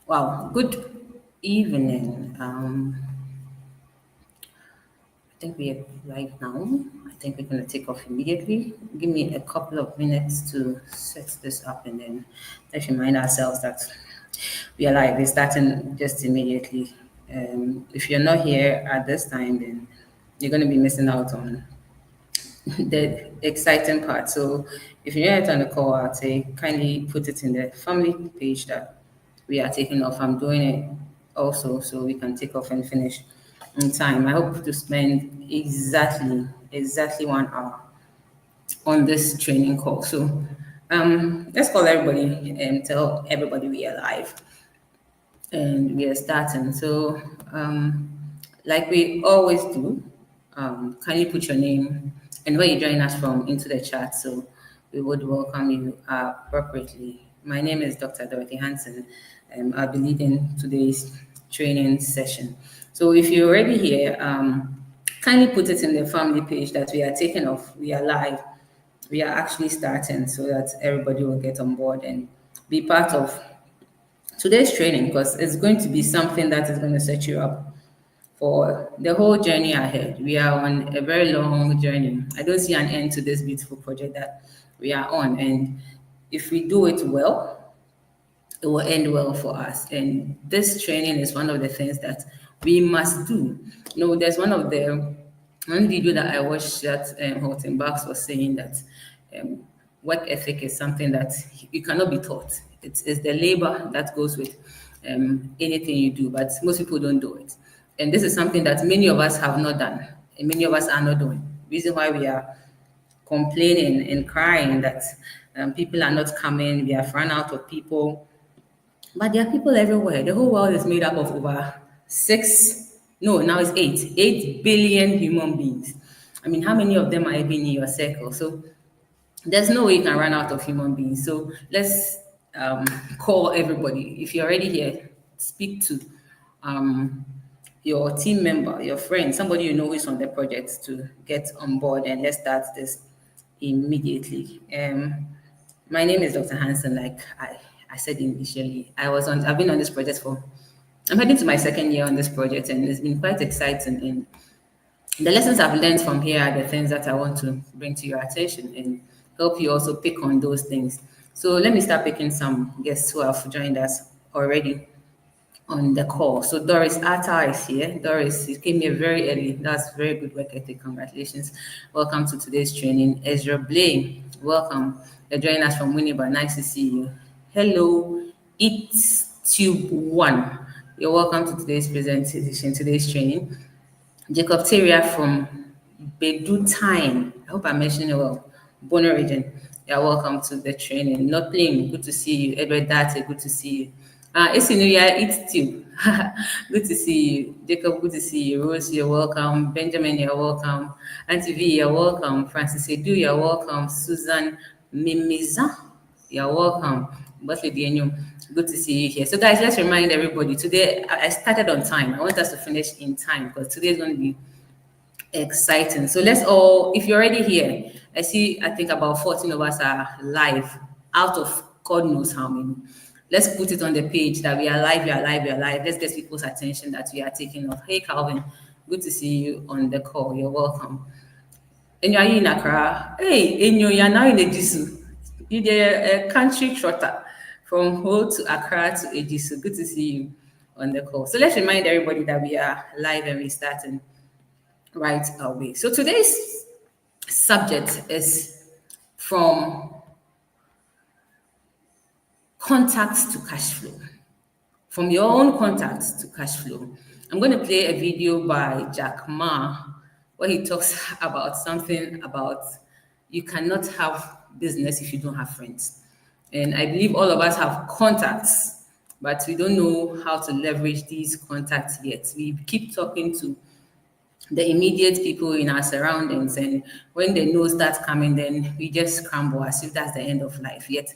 Wow, good evening. I think we are live now. I think we're going to take off immediately. Give me a couple of minutes to set this up and then let's remind ourselves that we are live. We're starting just immediately. If you're not here at this time, then you're going to be missing out on the exciting part. So if you're not on the call, I'd say kindly put it in the family page that we are taking off. I'm doing it also so we can take off and finish in time. I hope to spend exactly 1 hour on this training call. So let's call everybody and tell everybody we are live and we are starting. So, like we always do, can you put your name and where you join us from into the chat so we would welcome you appropriately. My name is Dr. Dorothy Hanson. I'll be leading today's training session. So, if you're already here, kindly put it in the family page that we are taking off, we are live, we are actually starting so that everybody will get on board and be part of today's training because it's going to be something that is going to set you up for the whole journey ahead. We are on a very long journey. I don't see an end to this beautiful project that we are on. And if we do it well, it will end well for us. And this training is one of the things that we must do. You know, there's one video that I watched that Horton Bucks was saying that um, work ethic is something that you cannot be taught. It's the labor that goes with anything you do, but most people don't do it. And this is something that many of us have not done, and many of us are not doing. Reason why we are complaining and crying that people are not coming, we have run out of people, but there are people everywhere. The whole world is made up of over no, now it's 8 billion human beings. I mean, how many of them are even in your circle? So there's no way you can run out of human beings. So let's call everybody. If you're already here, speak to um, your team member, your friend, somebody you know who is on the project to get on board and let's start this immediately. My name is Dr. Hanson, like I said initially. I've been on this project I'm heading to my second year on this project and it's been quite exciting. And the lessons I've learned from here are the things that I want to bring to your attention and help you also pick on those things. So let me start picking some guests who have joined us already on the call. So Doris Atta is here. Doris, you came here very early. That's very good work ethic. Congratulations. Welcome to today's training. Ezra Blay, welcome. You're joining us from Winneba. Nice to see you. Hello, it's Tube One. You're welcome to today's presentation, today's training. Jacob Teria from Bedutine. I hope I'm mentioning it well. Bono region. You're welcome to the training. Not playing. Good to see you. Edward Date, good to see you. It's new year, it's too. Good to see you. Jacob, good to see you. Rose, you're welcome. Benjamin, you're welcome. Auntie V, you're welcome. Francis Edu, you're welcome. Susan Mimiza, you're welcome. Butley Dienyo, good to see you here. So, guys, let's remind everybody today I started on time. I want us to finish in time because today is going to be exciting. So, let's all, if you're already here, I think about 14 of us are live out of God knows how many. Let's put it on the page that we are live, we are live, we are live. Let's get people's attention that we are taking off. Hey, Calvin, good to see you on the call. You're welcome. And are you in Accra? Hey, Enyo, you're now in Ejisu. You're a country trotter from Ho to Accra to Ejisu. Good to see you on the call. So let's remind everybody that we are live and we're starting right away. So today's subject is from contacts to cash flow. From your own contacts to cash flow. I'm going to play a video by Jack Ma where he talks about something about you cannot have business if you don't have friends. And I believe all of us have contacts, but we don't know how to leverage these contacts yet. We keep talking to the immediate people in our surroundings, and when the no starts coming, then we just scramble as if that's the end of life. Yet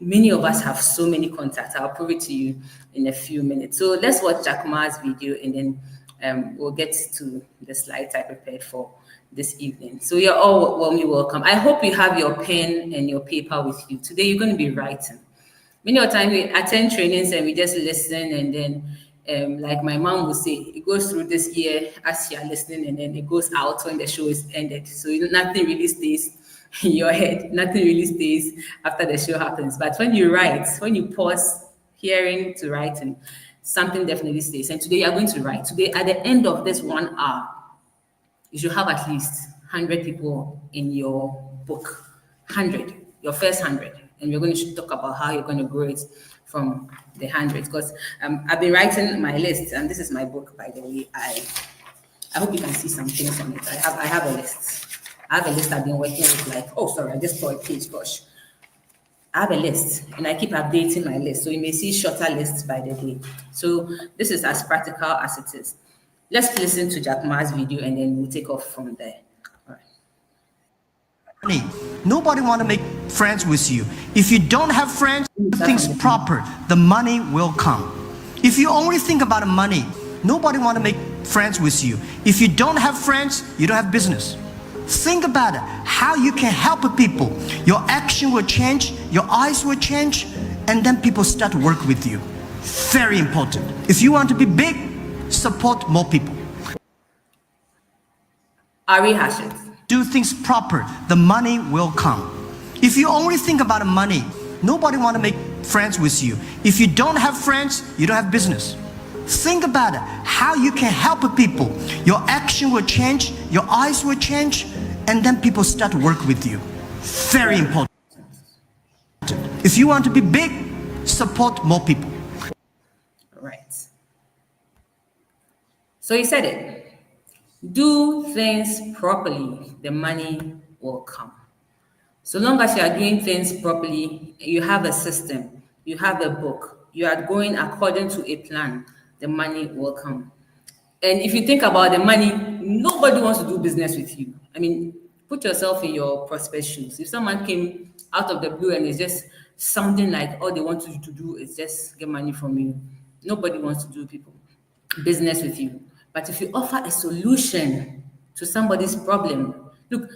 many of us have so many contacts. I'll prove it to you in a few minutes. So let's watch Jack Ma's video and then we'll get to the slides I prepared for this evening. So you're all warmly welcome. I hope you have your pen and your paper with you. Today you're going to be writing. Many of the time we attend trainings and we just listen, and then like my mom would say, it goes through this year as you are listening, and then it goes out when the show is ended. So nothing really stays in your head, nothing really stays after the show happens. But when you write, when you pause hearing to writing, something definitely stays. And today you are going to write. Today, at the end of this 1 hour, you should have at least 100 people in your book. 100, your first 100. And we're going to talk about how you're going to grow it from the 100. Because I've been writing my list, and this is my book, by the way. I hope you can see some things on it. I have a list. I have a list I've been working with, like, oh, sorry, I just saw a page, gosh. I have a list and I keep updating my list. So you may see shorter lists by the day. So this is as practical as it is. Let's listen to Jack Ma's video and then we'll take off from there. All right. Money. Nobody want to make friends with you. If you don't have friends, do things proper, the money will come. If you only think about money, nobody want to make friends with you. If you don't have friends, you don't have business. Think about it, how you can help people. Your action will change, your eyes will change, and then people start to work with you. Very important. If you want to be big, support more people. I rehash it. Do things proper, the money will come. If you only think about money, nobody want to make friends with you. If you don't have friends, you don't have business. Think about it, how you can help people. Your action will change, your eyes will change, and then people start to work with you. Very important. If you want to be big, support more people. Right. So he said it. Do things properly, the money will come. So long as you are doing things properly, you have a system, you have a book, you are going according to a plan, the money will come. And if you think about the money, nobody wants to do business with you. I mean, put yourself in your prospect shoes. If someone came out of the blue and is just sounding like all they want you to do is just get money from you, nobody wants to do business with you. But if you offer a solution to somebody's problem, look,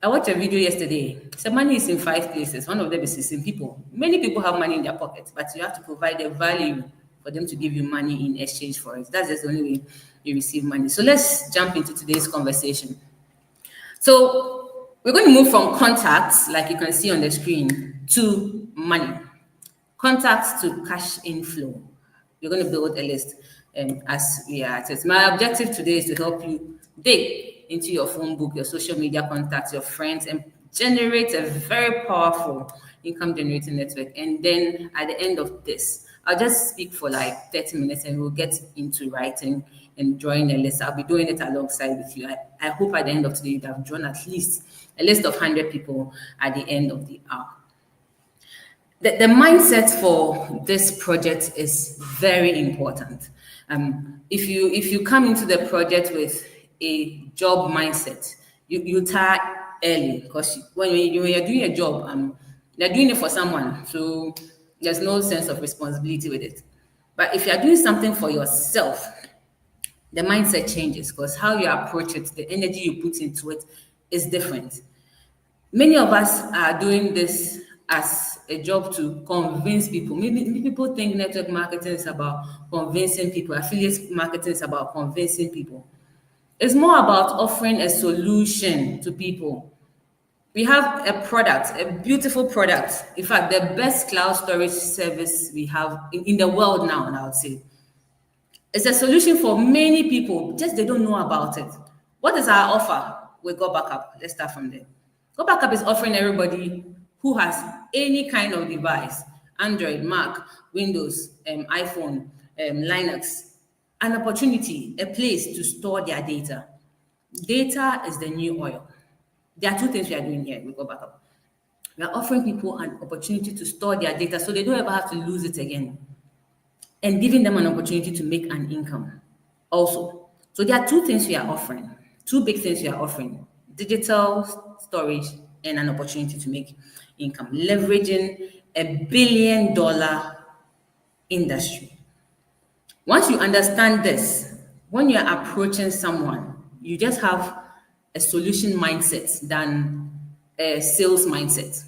I watched a video yesterday. So money is in 5 places. One of them is in people. Many people have money in their pockets, but you have to provide a value for them to give you money in exchange for it. That's just the only way you receive money. So let's jump into today's conversation. So we're going to move from contacts, like you can see on the screen, to money. Contacts to cash inflow. We're going to build a list as we are at it. My objective today is to help you dig into your phone book, your social media contacts, your friends, and generate a very powerful income generating network. And then at the end of this, I'll just speak for like 30 minutes and we'll get into writing and drawing a list. I'll be doing it alongside with you. I hope at the end of today, you'd have drawn at least a list of 100 people at the end of the hour. The mindset for this project is very important. If you come into the project with a job mindset, you tire early because when you're doing a job, you're doing it for someone, so there's no sense of responsibility with it. But if you're doing something for yourself, the mindset changes because how you approach it, the energy you put into it is different. Many of us are doing this as a job to convince people. Maybe people think network marketing is about convincing people, affiliate marketing is about convincing people. It's more about offering a solution to people. We have a product, a beautiful product. In fact, the best cloud storage service we have in the world now, and I would say. It's a solution for many people, just they don't know about it. What is our offer with Go Backup? Let's start from there. Go Backup is offering everybody who has any kind of device, Android, Mac, Windows, iPhone, Linux, an opportunity, a place to store their data. Data is the new oil. There are two things we are doing here with Go Backup. We are offering people an opportunity to store their data so they don't ever have to lose it again, and giving them an opportunity to make an income also. So there are two things we are offering, two big things we are offering: digital storage and an opportunity to make income, leveraging $1 billion industry. Once you understand this, when you're approaching someone, you just have a solution mindset than a sales mindset.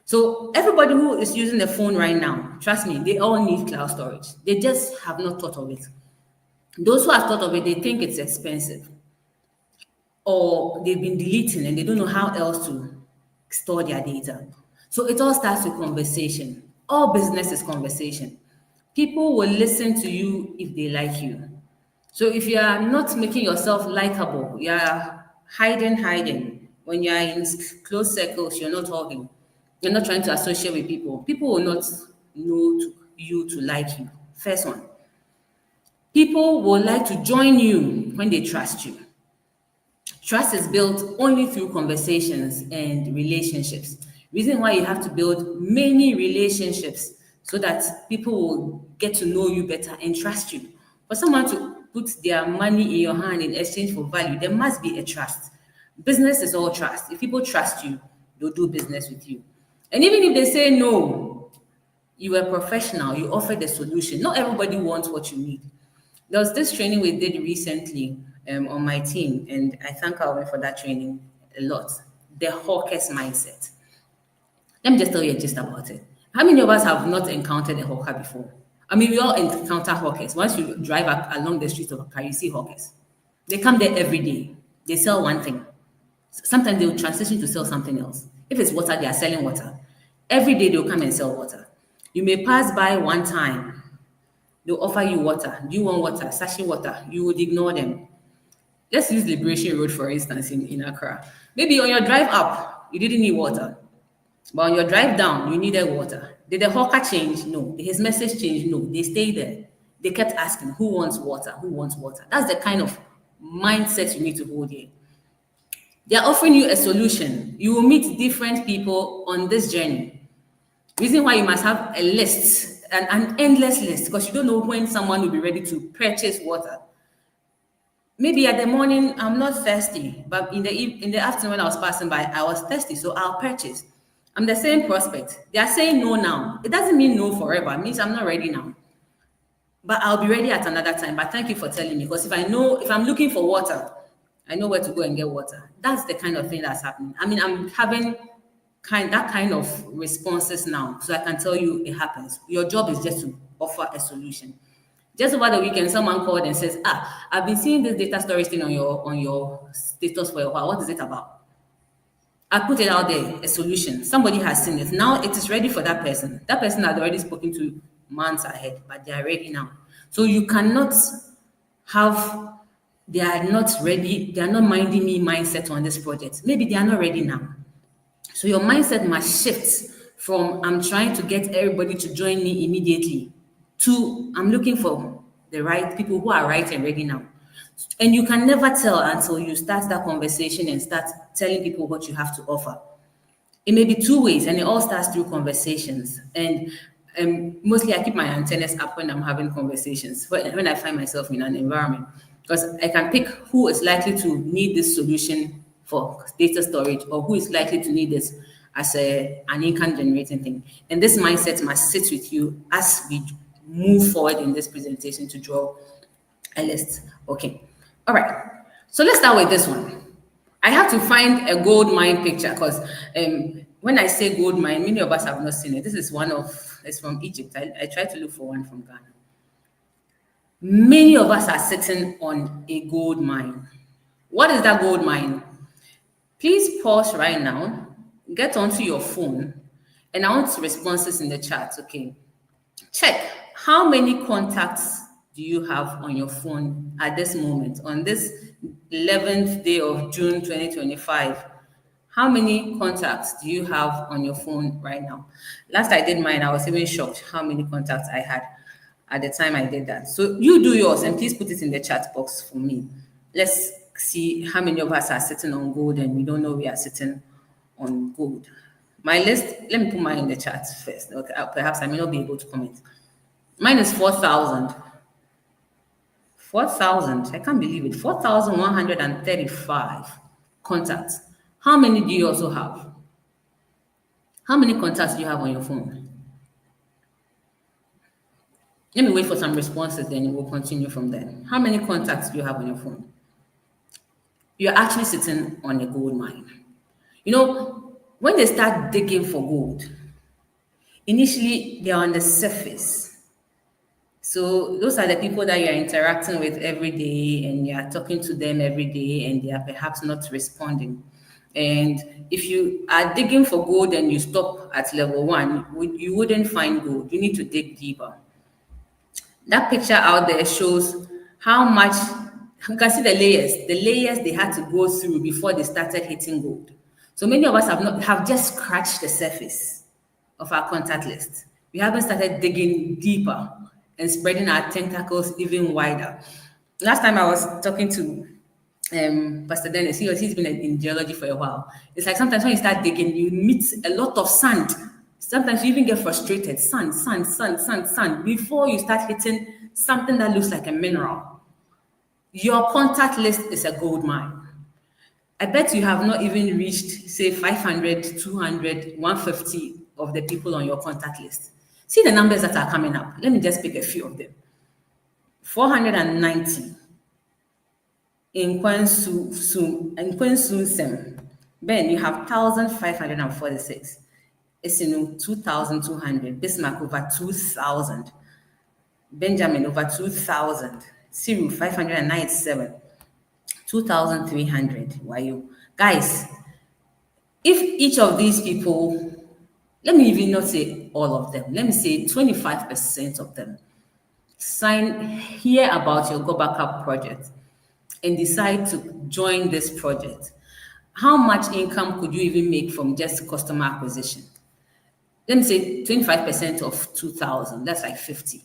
So everybody who is using the phone right now, trust me, they all need cloud storage. They just have not thought of it. Those who have thought of it, they think it's expensive, or they've been deleting and they don't know how else to store their data. So it all starts with conversation. All business is conversation. People will listen to you if they like you. So if you are not making yourself likable, you are hiding. When you are in close circles, you're not talking. You're not trying to associate with people. People will not know you to like you. First one. People will like to join you when they trust you. Trust is built only through conversations and relationships. Reason why you have to build many relationships so that people will get to know you better and trust you. For someone to put their money in your hand in exchange for value, there must be a trust. Business is all trust. If people trust you, they'll do business with you. And even if they say no, you are professional, you offer the solution. Not everybody wants what you need. There was this training we did recently on my team, and I thank Alvin for that training a lot. The hawker's mindset. Let me just tell you a gist about it. How many of us have not encountered a hawker before? I mean, we all encounter hawkers. Once you drive along the streets of Accra, you see hawkers. They come there every day. They sell one thing. Sometimes they will transition to sell something else. If it's water, they are selling water. Every day they'll come and sell water. You may pass by one time, they'll offer you water. Do you want water? Sachet water. You would ignore them. Let's use Liberation Road, for instance, in Accra. Maybe on your drive up, you didn't need water. But on your drive down, you needed water. Did the hawker change? No. Did his message change? No. They stayed there. They kept asking, who wants water? Who wants water? That's the kind of mindset you need to hold here. They're offering you a solution. You will meet different people on this journey. Reason why you must have a list, an endless list, because you don't know when someone will be ready to purchase water. Maybe at the morning I'm not thirsty, but in the afternoon when I was passing by, I was thirsty, so I'll purchase. I'm the same prospect. They are saying no now. It doesn't mean no forever. It means I'm not ready now. But I'll be ready at another time. But thank you for telling me, because if I'm looking for water, I know where to go and get water. That's the kind of thing that's happening. I mean, I'm having that kind of responses now, so I can tell you it happens. Your job is just to offer a solution. Just over the weekend, someone called and says, I've been seeing this data storage thing on your status for a while. What is it about? I put it out there, a solution. Somebody has seen it. Now it is ready for that person. That person had already spoken to months ahead, but they are ready now. So you cannot have, they are not ready, they are not minding me mindset on this project. Maybe they are not ready now. So your mindset must shift from I'm trying to get everybody to join me immediately to I'm looking for the right people who are right and ready now. And you can never tell until you start that conversation and start telling people what you have to offer. It may be two ways, and it all starts through conversations. And mostly I keep my antennas up when I'm having conversations, when I find myself in an environment, because I can pick who is likely to need this solution for data storage or who is likely to need this as an income generating thing. And this mindset must sit with you as we move forward in this presentation to draw a list. Okay. All right. So let's start with this one. I have to find a gold mine picture because when I say gold mine, many of us have not seen it. This is it's from Egypt. I tried to look for one from Ghana. Many of us are sitting on a gold mine. What is that gold mine? Please pause right now, get onto your phone, and I want responses in the chat, okay? Check how many contacts do you have on your phone at this moment, on this 11th day of June 2025? How many contacts do you have on your phone right now? Last I did mine, I was even shocked how many contacts I had at the time I did that. So you do yours and please put it in the chat box for me. Let's see how many of us are sitting on gold and we don't know we are sitting on gold. My list, let me put mine in the chat first. Okay, perhaps I may not be able to comment. Mine is 4,000. 4,000, I can't believe it. 4,135 contacts. How many do you also have? How many contacts do you have on your phone? Let me wait for some responses, then we'll continue from there. How many contacts do you have on your phone? You're actually sitting on a gold mine. You know, when they start digging for gold, initially they're on the surface. So those are the people that you're interacting with every day and you're talking to them every day and they are perhaps not responding. And if you are digging for gold and you stop at level one, you wouldn't find gold. You need to dig deeper. That picture out there shows how much you can see the layers they had to go through before they started hitting gold. So many of us have just scratched the surface of our contact list. We haven't started digging deeper and spreading our tentacles even wider. Last time I was talking to Pastor Dennis, he's been in geology for a while. It's like sometimes when you start digging, you meet a lot of sand. Sometimes you even get frustrated. Sand, sand, sand, sand, sand. Before you start hitting something that looks like a mineral. Your contact list is a gold mine. I bet you have not even reached, say, 500, 200, 150 of the people on your contact list. See the numbers that are coming up. Let me just pick a few of them. 490 in Kwensu Ben, you have 1,546. Esinu, 2,200. Bismarck, over 2,000. Benjamin, over 2,000. Cyril, 597. 2,300. Why you? Guys, if each of these people, let me even not say all of them, let me say 25% of them hear about your Go Backup project and decide to join this project, how much income could you even make from just customer acquisition? Let me say 25% of 2,000, that's like 50.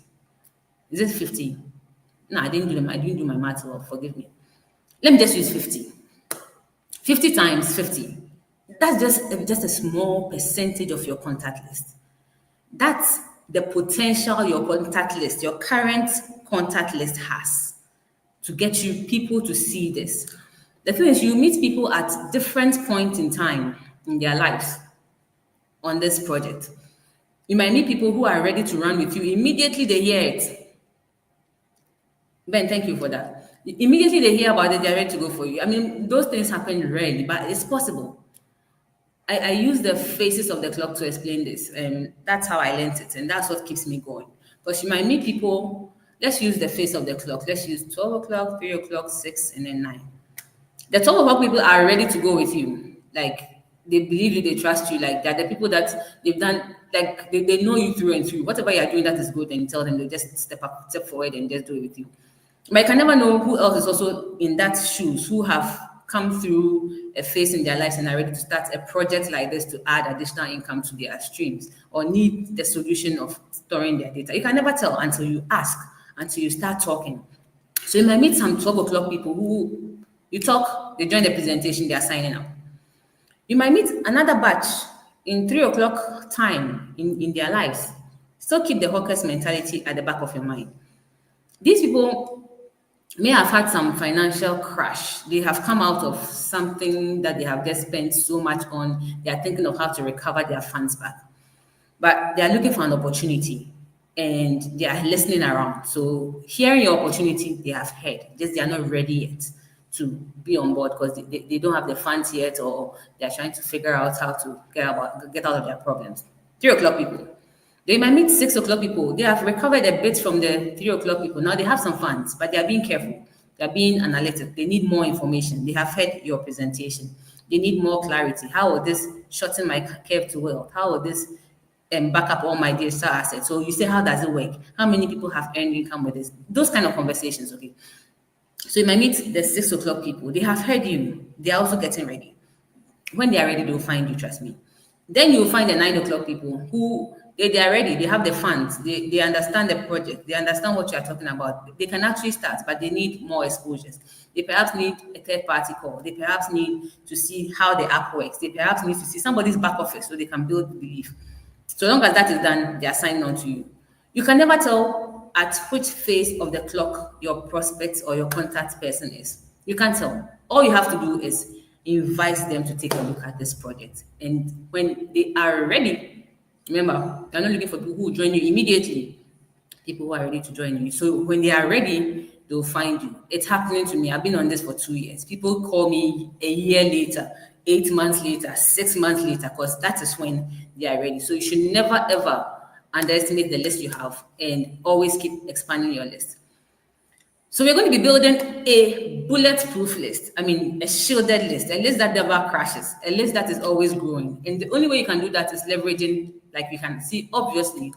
Is it 50? No, I didn't do my math well, forgive me. Let me just use 50. 50 times 50. That's just a small percentage of your contact list. That's the potential your contact list, your current contact list has to get you people to see this. The thing is, you meet people at different points in time in their lives on this project. You might meet people who are ready to run with you. Immediately they hear it. Ben, thank you for that. Immediately they hear about it, they're ready to go for you. I mean, those things happen rarely, but it's possible. I use the phases of the clock to explain this, and that's how I learned it, and that's what keeps me going. Because you might meet people, let's use the face of the clock. Let's use 12 o'clock, 3 o'clock, 6, and then 9. The 12 o'clock people are ready to go with you. Like, they believe you, they trust you. Like, they're the people that they've done, like, they know you through and through. Whatever you're doing that is good, and you tell them, they'll just step forward and just do it with you. But I can never know who else is also in that shoes, who have come through a phase in their lives and are ready to start a project like this to add additional income to their streams or need the solution of storing their data. You can never tell until you ask, until you start talking. So you might meet some 12 o'clock people who you talk, they join the presentation, they are signing up. You might meet another batch in 3 o'clock time in their lives. Still keep the hawkers mentality at the back of your mind. These people may have had some financial crash. They have come out of something that they have just spent so much on. They are thinking of how to recover their funds back. But they are looking for an opportunity and they are listening around. So hearing your opportunity, they have heard. Just they are not ready yet to be on board because they don't have the funds yet or they are trying to figure out how to get out of their problems. 3 o'clock people. They might meet 6 o'clock people. They have recovered a bit from the 3 o'clock people. Now they have some funds, but they are being careful. They are being analytic. They need more information. They have heard your presentation. They need more clarity. How will this shorten my curve to wealth? How will this back up all my digital assets? So you say, how does it work? How many people have earned income with this? Those kind of conversations, okay? So you might meet the 6 o'clock people. They have heard you. They are also getting ready. When they are ready, they'll find you, trust me. Then you'll find the 9 o'clock people who they are ready, they have the funds, they understand the project, they understand what you are talking about. They can actually start, but they need more exposures. They perhaps need a third-party call. They perhaps need to see how the app works. They perhaps need to see somebody's back office so they can build belief. So long as that is done, they are signing on to you. You can never tell at which phase of the clock your prospect or your contact person is. You can't tell. All you have to do is invite them to take a look at this project. And when they are ready, remember, they're not looking for people who will join you immediately. People who are ready to join you. So when they are ready, they'll find you. It's happening to me. I've been on this for 2 years. People call me a year later, 8 months later, 6 months later, because that is when they are ready. So you should never, ever underestimate the list you have and always keep expanding your list. So we're going to be building a bulletproof list. I mean, a shielded list, a list that never crashes, a list that is always growing. And the only way you can do that is leveraging, like you can see, obviously,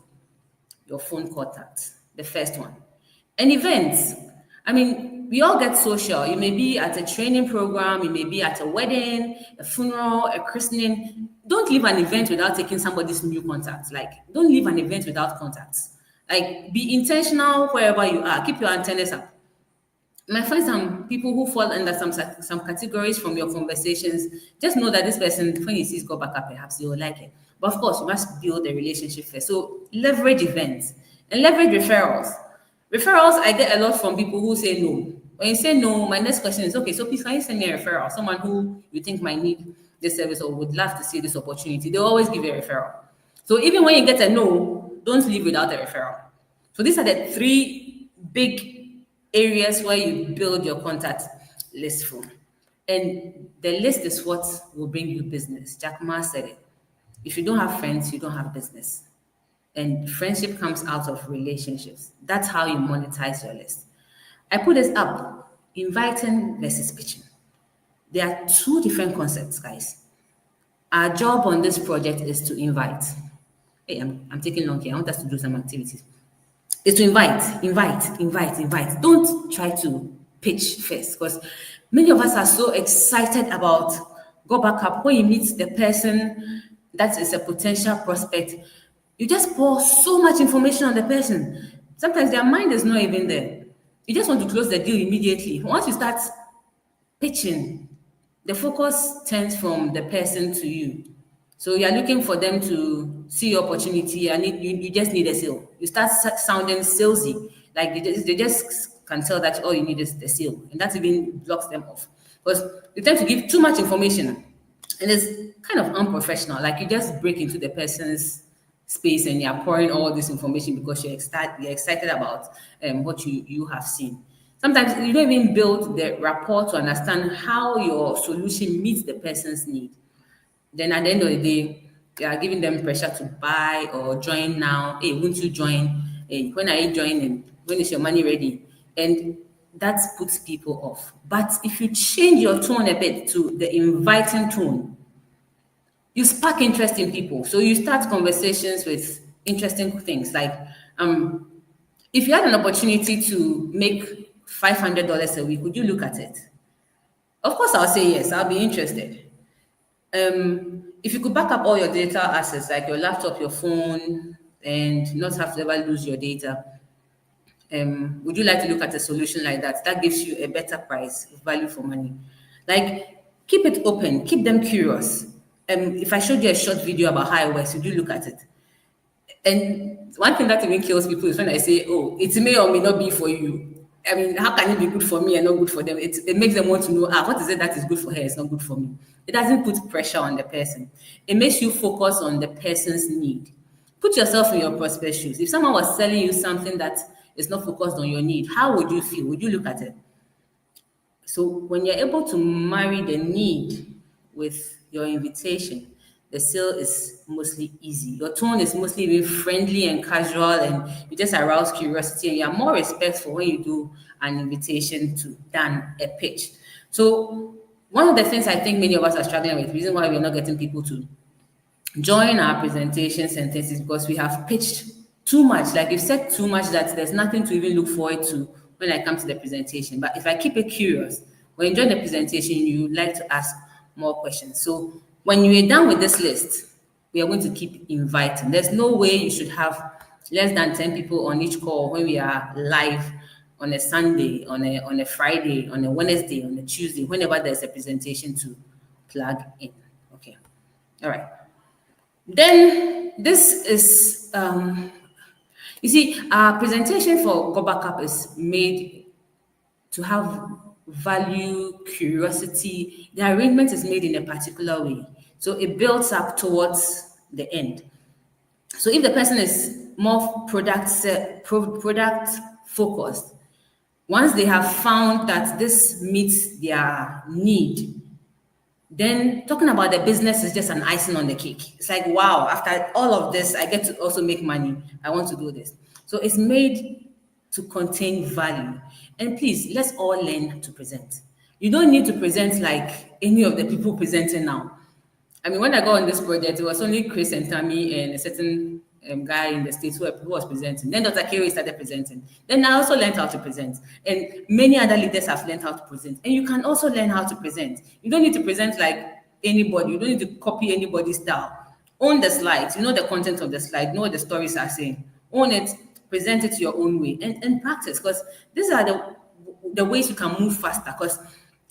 your phone contacts, the first one. And events. I mean, we all get social. You may be at a training program, you may be at a wedding, a funeral, a christening. Don't leave an event without taking somebody's new contacts. Like, don't leave an event without contacts. Like, be intentional wherever you are. Keep your antennas up. You might find some people who fall under some categories from your conversations. Just know that this person, when he sees go back up, perhaps you will like it. But of course, you must build a relationship first. So leverage events and leverage referrals. Referrals, I get a lot from people who say no. When you say no, my next question is, okay, so please can you send me a referral? Someone who you think might need this service or would love to see this opportunity. They'll always give you a referral. So even when you get a no, don't leave without a referral. So these are the three big areas where you build your contact list from. And the list is what will bring you business. Jack Ma said it. If you don't have friends, you don't have business. And friendship comes out of relationships. That's how you monetize your list. I put this up, inviting versus pitching. There are two different concepts, guys. Our job on this project is to invite. Hey, I'm taking long here. I want us to do some activities. Is to invite. Don't try to pitch first, because many of us are so excited about go back up. When you meet the person that is a potential prospect, you just pour so much information on the person. Sometimes their mind is not even there. You just want to close the deal immediately. Once you start pitching, the focus turns from the person to you. So you're looking for them to see your opportunity and you just need a sale. You start sounding salesy, like they just can tell that all you need is the sale, and that even blocks them off because you tend to give too much information, and it's kind of unprofessional. Like you just break into the person's space and you're pouring all this information because you're excited about what you have seen. Sometimes you don't even build the rapport to understand how your solution meets the person's need. Then at the end of the day, you are giving them pressure to buy or join now. Hey, won't you join? Hey, when are you joining? When is your money ready? And that puts people off. But if you change your tone a bit to the inviting tone, you spark interest in people. So you start conversations with interesting things. Like if you had an opportunity to make $500 a week, would you look at it? Of course, I'll say yes. I'll be interested. If you could back up all your data assets, like your laptop, your phone, and not have to ever lose your data, would you like to look at a solution like that? That gives you a better price, value for money. Like, keep it open, keep them curious. If I showed you a short video about how it works, would you look at it? And one thing that even kills people is when I say, oh, it may or may not be for you. I mean, how can it be good for me and not good for them? It makes them want to know, what is it that is good for her? It's not good for me. It doesn't put pressure on the person. It makes you focus on the person's need. Put yourself in your prospect's shoes. If someone was selling you something that is not focused on your need, how would you feel? Would you look at it? So when you're able to marry the need with your invitation, the sale is mostly easy. Your tone is mostly even friendly and casual, and you just arouse curiosity, and you are more respectful when you do an invitation than a pitch. So one of the things I think many of us are struggling with, the reason why we're not getting people to join our presentations and things is because we have pitched too much. Like we've said too much that there's nothing to even look forward to when I come to the presentation. But if I keep it curious, when you join the presentation, you like to ask more questions. So when you're done with this list, we are going to keep inviting. There's no way you should have less than 10 people on each call when we are live on a Sunday, on a Friday, on a Wednesday, on a Tuesday, whenever there's a presentation to plug in. Okay. All right. Then this is, you see, our presentation for Go Backup is made to have value, curiosity. The arrangement is made in a particular way. So it builds up towards the end. So if the person is more product focused, once they have found that this meets their need, Then talking about the business is just an icing on the cake. It's like, wow, after all of this, I get to also make money. I want to do this. So it's made to contain value. And please, let's all learn to present. You don't need to present like any of the people presenting now. I mean, when I got on this project, it was only Chris and Tammy and a certain guy in the States who was presenting. Then Dr. Kerry started presenting. Then I also learned how to present. And many other leaders have learned how to present. And you can also learn how to present. You don't need to present like anybody. You don't need to copy anybody's style. Own the slides. You know the content of the slide. Know what the stories are saying. Own it. Present it your own way. And practice. Because these are the ways you can move faster. Because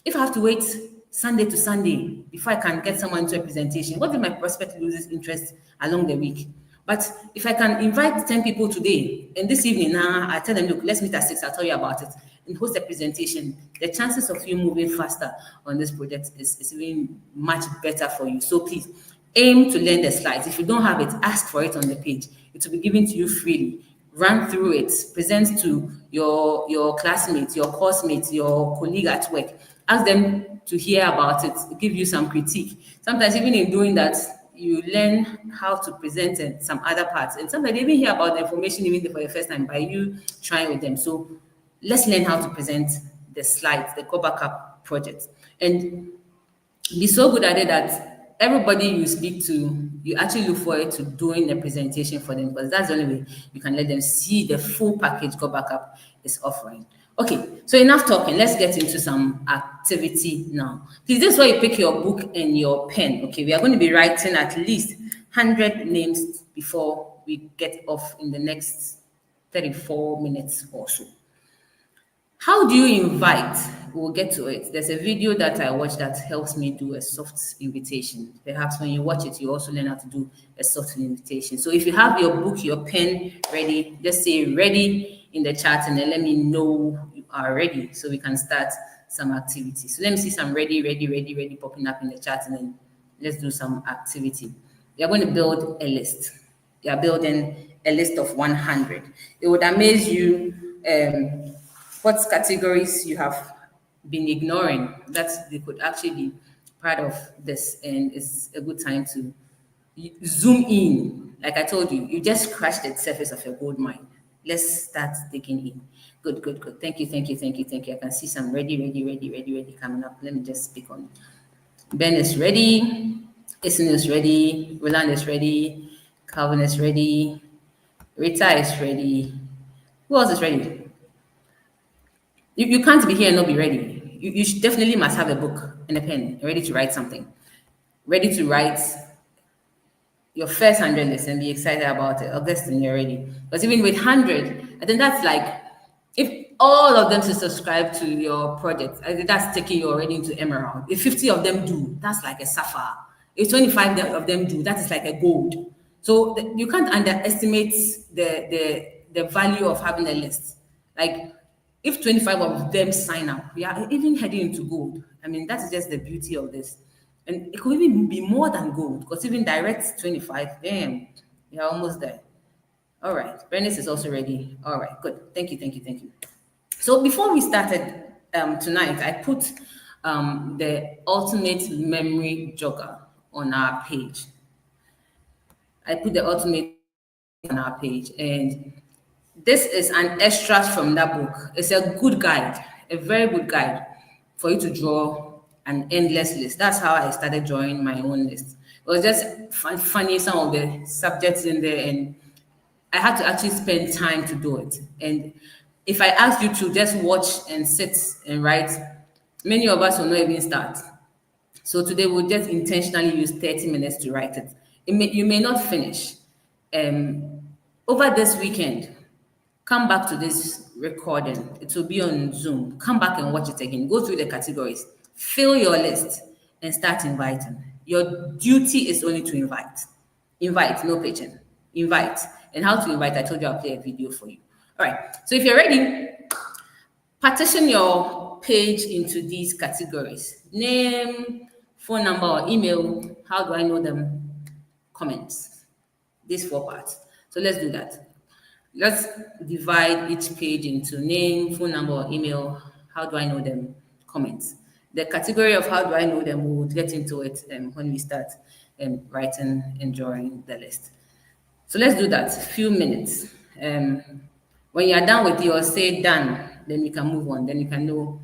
if I have to wait Sunday to Sunday before I can get someone to a presentation, what if my prospect loses interest along the week? But if I can invite 10 people today and this evening, now I tell them, look, let's meet at 6, I'll tell you about it, and host a presentation, the chances of you moving faster on this project is even much better for you. So please aim to learn the slides. If you don't have it, ask for it on the page. It will be given to you freely. Run through it, present to your classmates, your course mates, your colleague at work. Ask them to hear about it, give you some critique. Sometimes even in doing that, you learn how to present and some other parts. And sometimes they even hear about the information even for the first time by you trying with them. So let's learn how to present the slides, the Cover Cup project. And be so good at it that everybody you speak to, you actually look forward to doing a presentation for them, because that's the only way you can let them see the full package Go Backup is offering. Okay, so enough talking. Let's get into some activity now. Please, this is where you pick your book and your pen. Okay, we are going to be writing at least 100 names before we get off in the next 34 minutes or so. How do you invite? We'll get to it. There's a video that I watched that helps me do a soft invitation. Perhaps when you watch it, you also learn how to do a soft invitation. So if you have your book, your pen ready, just say ready in the chat and then let me know you are ready so we can start some activity. So let me see some ready popping up in the chat, and then let's do some activity. We are going to build a list. We are building a list of 100. It would amaze you what categories you have been ignoring, that they could actually be part of this, and it's a good time to zoom in. Like I told you, you just scratched the surface of your gold mine. Let's start digging in. Good. Thank you. I can see some ready coming up. Let me just speak on it. Ben is ready. Isin is ready. Roland is ready. Calvin is ready. Rita is ready. Who else is ready? You can't be here and not be ready. You definitely must have a book and a pen, ready to write something, ready to write your first 100 list and be excited about it. Augustine, you're ready. Because even with 100, I think that's like, if all of them to subscribe to your project, I think that's taking you already into emerald. If 50 of them do, that's like a sapphire. If 25 of them do, that is like a gold. So you can't underestimate the value of having a list. Like, if 25 of them sign up, we are even heading into gold. I mean, that is just the beauty of this. And it could even be more than gold, because even direct 25, damn, you're almost there. All right, Bernice is also ready. All right, good. Thank you. So before we started tonight, I put the ultimate memory jogger on our page. On our page, and this is an extract from that book. It's a good guide, a very good guide for you to draw an endless list. That's how I started drawing my own list. It was just funny, some of the subjects in there, and I had to actually spend time to do it. And if I asked you to just watch and sit and write, many of us will not even start. So today we'll just intentionally use 30 minutes to write it. You may not finish. Over this weekend, come back to this recording. It will be on Zoom. Come back and watch it again. Go through the categories. Fill your list and start inviting. Your duty is only to invite. Invite, no pitching. Invite. And how to invite, I told you I'll play a video for you. All right. So if you're ready, partition your page into these categories. Name, phone number, or email. How do I know them? Comments. These 4 parts. So let's do that. Let's divide each page into name, phone number, or email. How do I know them? Comments. The category of how do I know them, we'll get into it when we start writing and drawing the list. So let's do that. Few minutes. When you're done with your say done, then you can move on. Then you can know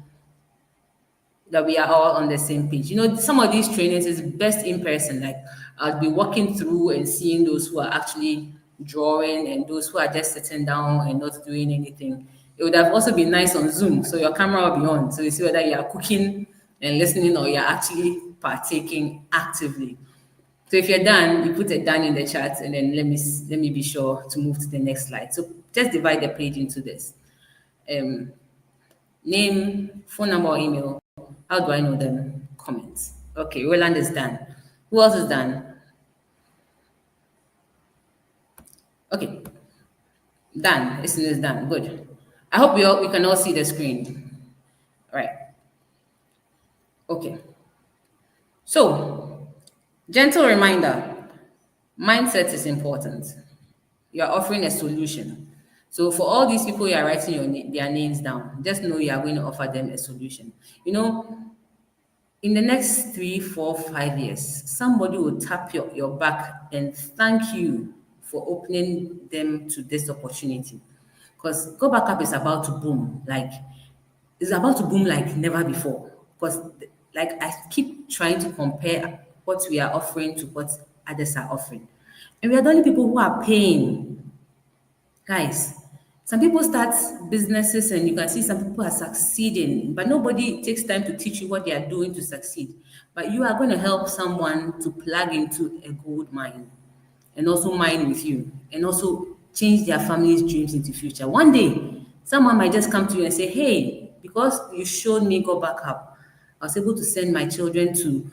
that we are all on the same page. You know, some of these trainings is best in person. Like I'll be walking through and seeing those who are actually drawing and those who are just sitting down and not doing anything. It would have also been nice on Zoom, so your camera will be on, so you see whether you are cooking and listening or you're actually partaking actively. So if you're done, you put it down in the chat, and then let me be sure to move to the next slide. So just divide the page into this. Name, phone number, or email. How do I know them? Comments. Okay, Roland is done. Who else is done? Okay, done. It's done. Good. I hope we can all see the screen. All right. Okay. So, gentle reminder, mindset is important. You are offering a solution. So for all these people you are writing their names down, just know you are going to offer them a solution. You know, in the next 3, 4, 5 years, somebody will tap your back and thank you for opening them to this opportunity. Because Go Back Up is about to boom. Like, it's about to boom like never before. Because, like, I keep trying to compare what we are offering to what others are offering. And we are the only people who are paying. Guys, some people start businesses and you can see some people are succeeding, but nobody takes time to teach you what they are doing to succeed. But you are going to help someone to plug into a gold mine and also mine with you and also change their family's dreams into future. One day, someone might just come to you and say, hey, because you showed me Go Back Up, I was able to send my children to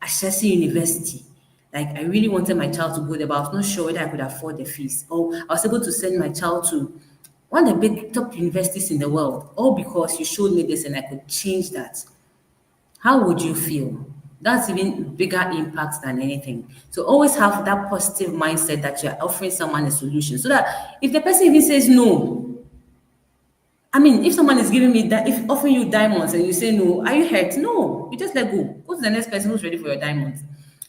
Ashesi University. Like I really wanted my child to go there, but I was not sure whether I could afford the fees. Or I was able to send my child to one of the big top universities in the world, all because you showed me this and I could change that. How would you feel? That's even bigger impact than anything. So always have that positive mindset that you're offering someone a solution. So that if the person even says no, I mean, if someone is giving me that, if offering you diamonds and you say no, are you hurt? No, you just let go. Go to the next person who's ready for your diamonds,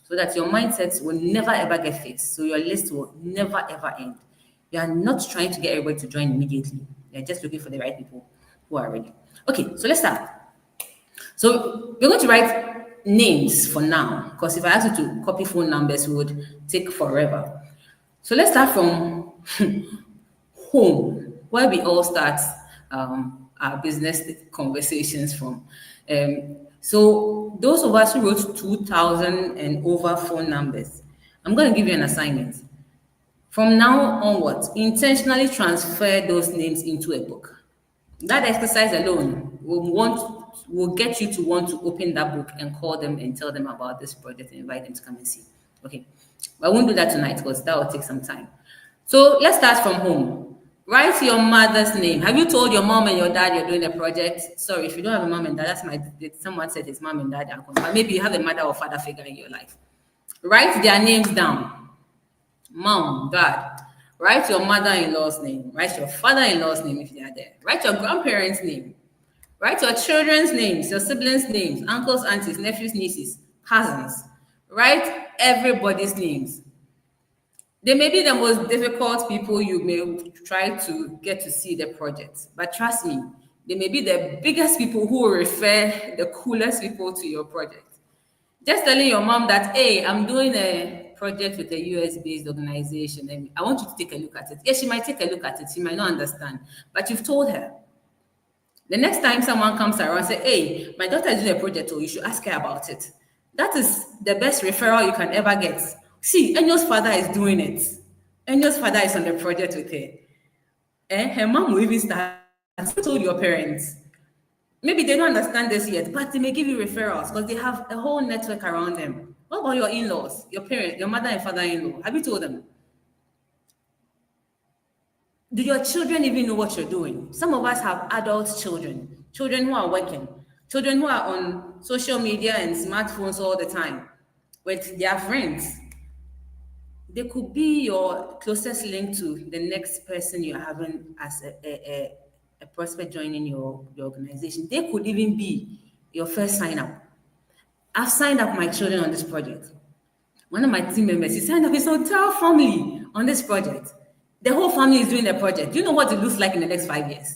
so that your mindset will never ever get fixed. So your list will never ever end. You are not trying to get everybody to join immediately. You're just looking for the right people who are ready. Okay, so let's start. So we're going to write names for now, because if I ask you to copy phone numbers, it would take forever. So let's start from home, where we all start our business conversations from. So those of us who wrote 2,000 and over phone numbers, I'm going to give you an assignment. From now onwards, intentionally transfer those names into a book. That exercise alone will get you to want to open that book and call them and tell them about this project and invite them to come and see. Okay, but I won't do that tonight because that will take some time. So let's start from home. Write your mother's name. Have you told your mom and your dad you're doing a project? Sorry, if you don't have a mom and dad, someone said his mom and dad are but maybe you have a mother or father figure in your life. Write their names down. Mom, dad. Write your mother-in-law's name. Write your father-in-law's name if they are there. Write your grandparents' name. Write your children's names, your siblings' names, uncles, aunties, nephews, nieces, cousins. Write everybody's names. They may be the most difficult people you may try to get to see the project, but trust me, they may be the biggest people who will refer the coolest people to your project. Just telling your mom that, hey, I'm doing a project with a US-based organization and I want you to take a look at it. Yes, she might take a look at it. She might not understand, but you've told her. The next time someone comes around and say, hey, my daughter is doing a project, or you should ask her about it. That is the best referral you can ever get. See, Enyo's father is doing it. Enyo's father is on the project with her. Her mom will even start. Told your parents. Maybe they don't understand this yet, but they may give you referrals because they have a whole network around them. What about your in-laws, your parents, your mother and father-in-law? Have you told them? Do your children even know what you're doing? Some of us have adult children, children who are working, children who are on social media and smartphones all the time with their friends. They could be your closest link to the next person you're having as a prospect joining your organization. They could even be your first sign up. I've signed up my children on this project. One of my team members, he signed up his entire family on this project. The whole family is doing the project. Do you know what it looks like in the next 5 years?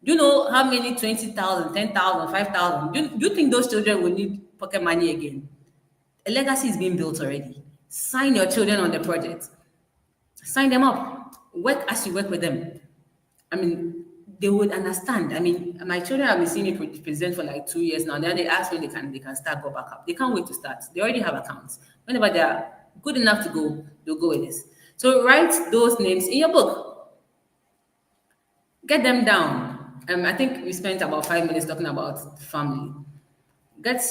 Do you know how many 20,000, 10,000, 5,000? Do you think those children will need pocket money again? A legacy is being built already. Sign your children on the project. Sign them up. Work as you work with them. I mean, they would understand. I mean, my children have been seeing me present for like 2 years now. Then they ask when they can start, go back up. They can't wait to start. They already have accounts. Whenever they are good enough to go, they'll go with this. So write those names in your book. Get them down. I think we spent about 5 minutes talking about family. Get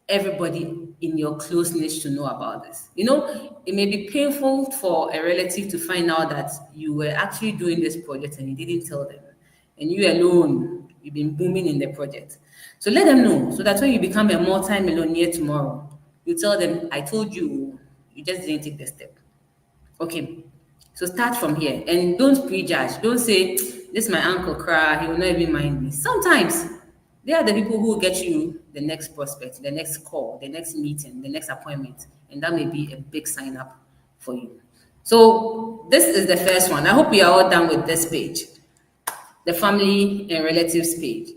everybody in your closeness to know about this. You know, it may be painful for a relative to find out that you were actually doing this project and you didn't tell them. And you alone, you've been booming in the project. So let them know so that when you become a multi-millionaire tomorrow, you tell them, I told you, you just didn't take the step. Okay, so start from here and don't prejudge. Don't say, this my uncle cry, he will not even mind me. Sometimes they are the people who will get you the next prospect, the next call, the next meeting, the next appointment, and that may be a big sign up for you. So this is the first one. I hope you are all done with this page, the family and relatives page.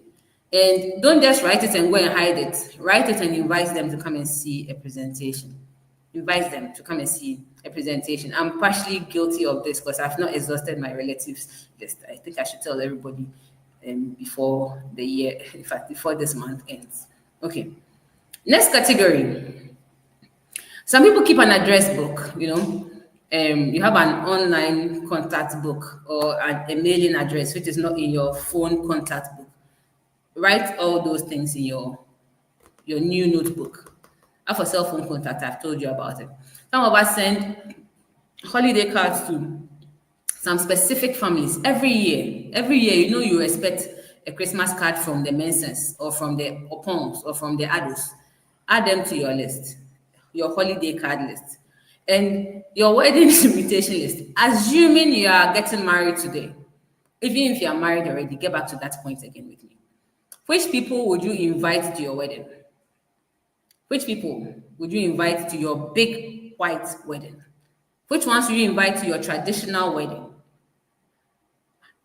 And don't just write it and go and hide it. Write it and invite them to come and see a presentation. Invite them to come and see a presentation. I'm partially guilty of this because I've not exhausted my relatives list. I think I should tell everybody before the year, in fact, before this month ends. Okay. Next category. Some people keep an address book, you know. You have an online contact book or a mailing address, which is not in your phone contact book. Write all those things in your new notebook. As for cell phone contact, I've told you about it. Some of us send holiday cards to some specific families every year. Every year, you know, you expect a Christmas card from the Mensens or from the Opons or from the Ados. Add them to your list, your holiday card list, and your wedding invitation list. Assuming you are getting married today, even if you are married already, get back to that point again with me. Which people would you invite to your wedding? Which people would you invite to your big white wedding? Which ones will you invite to your traditional wedding?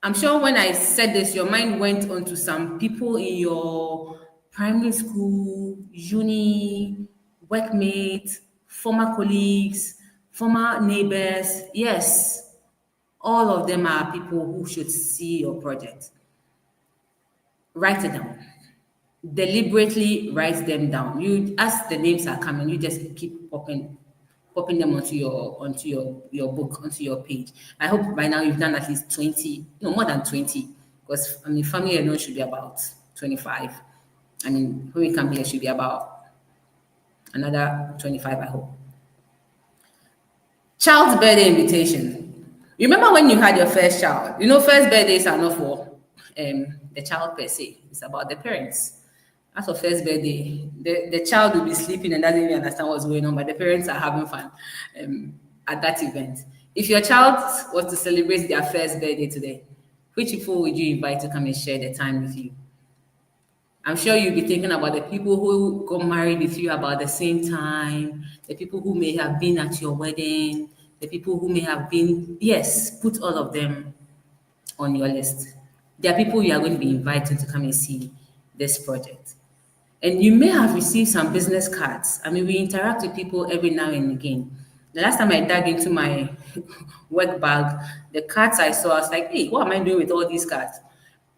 I'm sure when I said this, your mind went on to some people in your primary school, uni, workmates, former colleagues, former neighbors. Yes, all of them are people who should see your project. Write it down. Deliberately write them down. You, as the names are coming, you just keep popping them onto your book, onto your page. I hope by now you've done at least 20, no, more than 20, because I mean family alone should be about 25. I mean, when we come here should be about another 25, I hope. Child's birthday invitation. Remember when you had your first child? You know, first birthdays are not for the child per se. It's about the parents. As for first birthday, the child will be sleeping and doesn't even understand what's going on, but the parents are having fun at that event. If your child was to celebrate their first birthday today, which people would you invite to come and share the time with you? I'm sure you'll be thinking about the people who got married with you about the same time, the people who may have been at your wedding, the people who may have been, yes, put all of them on your list. There are people you are going to be inviting to come and see this project. And you may have received some business cards. I mean, we interact with people every now and again. The last time I dug into my work bag, the cards I saw, I was like, hey, what am I doing with all these cards?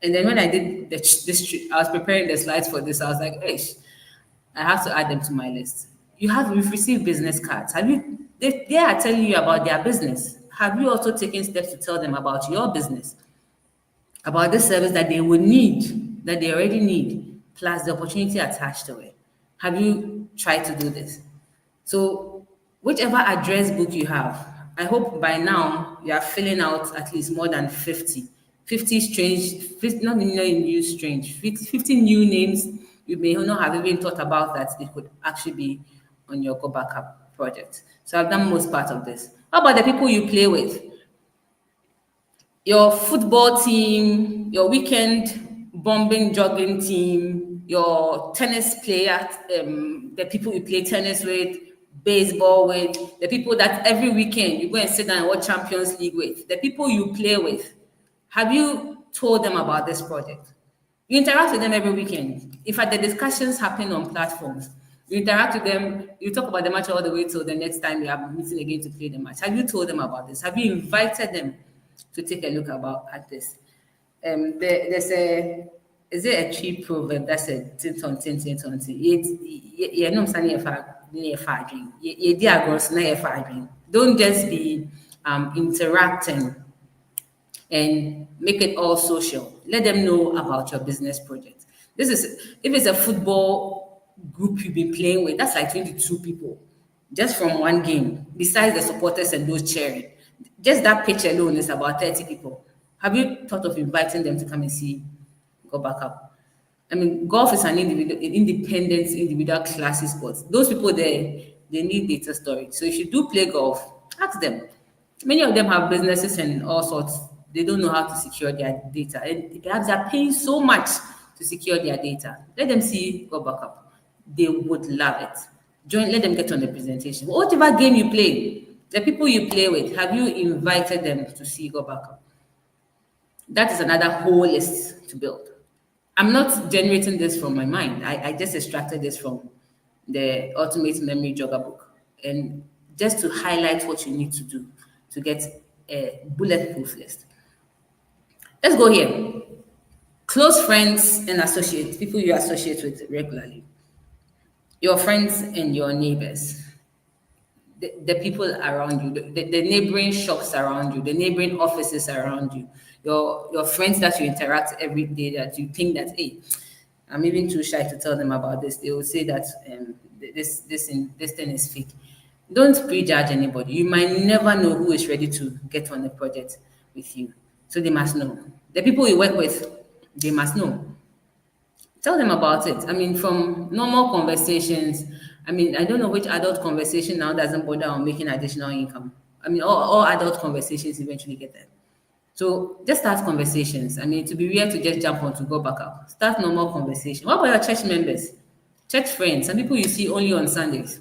And then when I did I was preparing the slides for this, I was like, hey, I have to add them to my list. We've received business cards. They are telling you about their business. Have you also taken steps to tell them about your business? About the service that they would need, that they already need, plus the opportunity attached to it. Have you tried to do this? So whichever address book you have, I hope by now you are filling out at least more than 50 strange, 50, not new strange, 50 new names you may not have even thought about that they could actually be on your Go Backup project. So I've done most part of this. How about the people you play with? Your football team, your weekend bombing jogging team, your tennis player, the people you play tennis with, baseball with, the people that every weekend you go and sit down and watch Champions League with, the people you play with. Have you told them about this project? You interact with them every weekend. In fact, the discussions happen on platforms. You interact with them, you talk about the match all the way till the next time you have meeting again to play the match. Have you told them about this? Have you invited them to take a look at this? There's a is it a cheap proverb that said tin ton tin tin ton tin? You know something don't just be interacting and make it all social. Let them know about your business project. This is if it's a football group you've been playing with, that's like 22 people just from one game, besides the supporters and those cheering. Just that pitch alone is about 30 people. Have you thought of inviting them to come and see Go Back Up? I mean, golf is an independent, individual classy sport. Those people there, they need data storage. So if you do play golf, ask them. Many of them have businesses and all sorts. They don't know how to secure their data. And perhaps they're paying so much to secure their data. Let them see Go Back Up. They would love it. Let them get on the presentation. Whatever game you play, the people you play with, have you invited them to see Go Back Up? That is another whole list to build. I'm not generating this from my mind. I just extracted this from the Ultimate Memory Jogger book. And just to highlight what you need to do to get a bulletproof list. Let's go here. Close friends and associates, people you associate with regularly. Your friends and your neighbors. The people around you, the neighboring shops around you, the neighboring offices around you, your friends that you interact every day that you think that, hey, I'm even too shy to tell them about this. They will say that this thing is fake. Don't prejudge anybody. You might never know who is ready to get on the project with you. So they must know. The people you work with, they must know. Tell them about it. I mean, from normal conversations, I mean, I don't know which adult conversation now doesn't bother on making additional income. I mean, all adult conversations eventually get there. So just start conversations. I mean, to be weird to just jump on to Go Back Up. Start normal conversation. What about your church members, church friends, some people you see only on Sundays,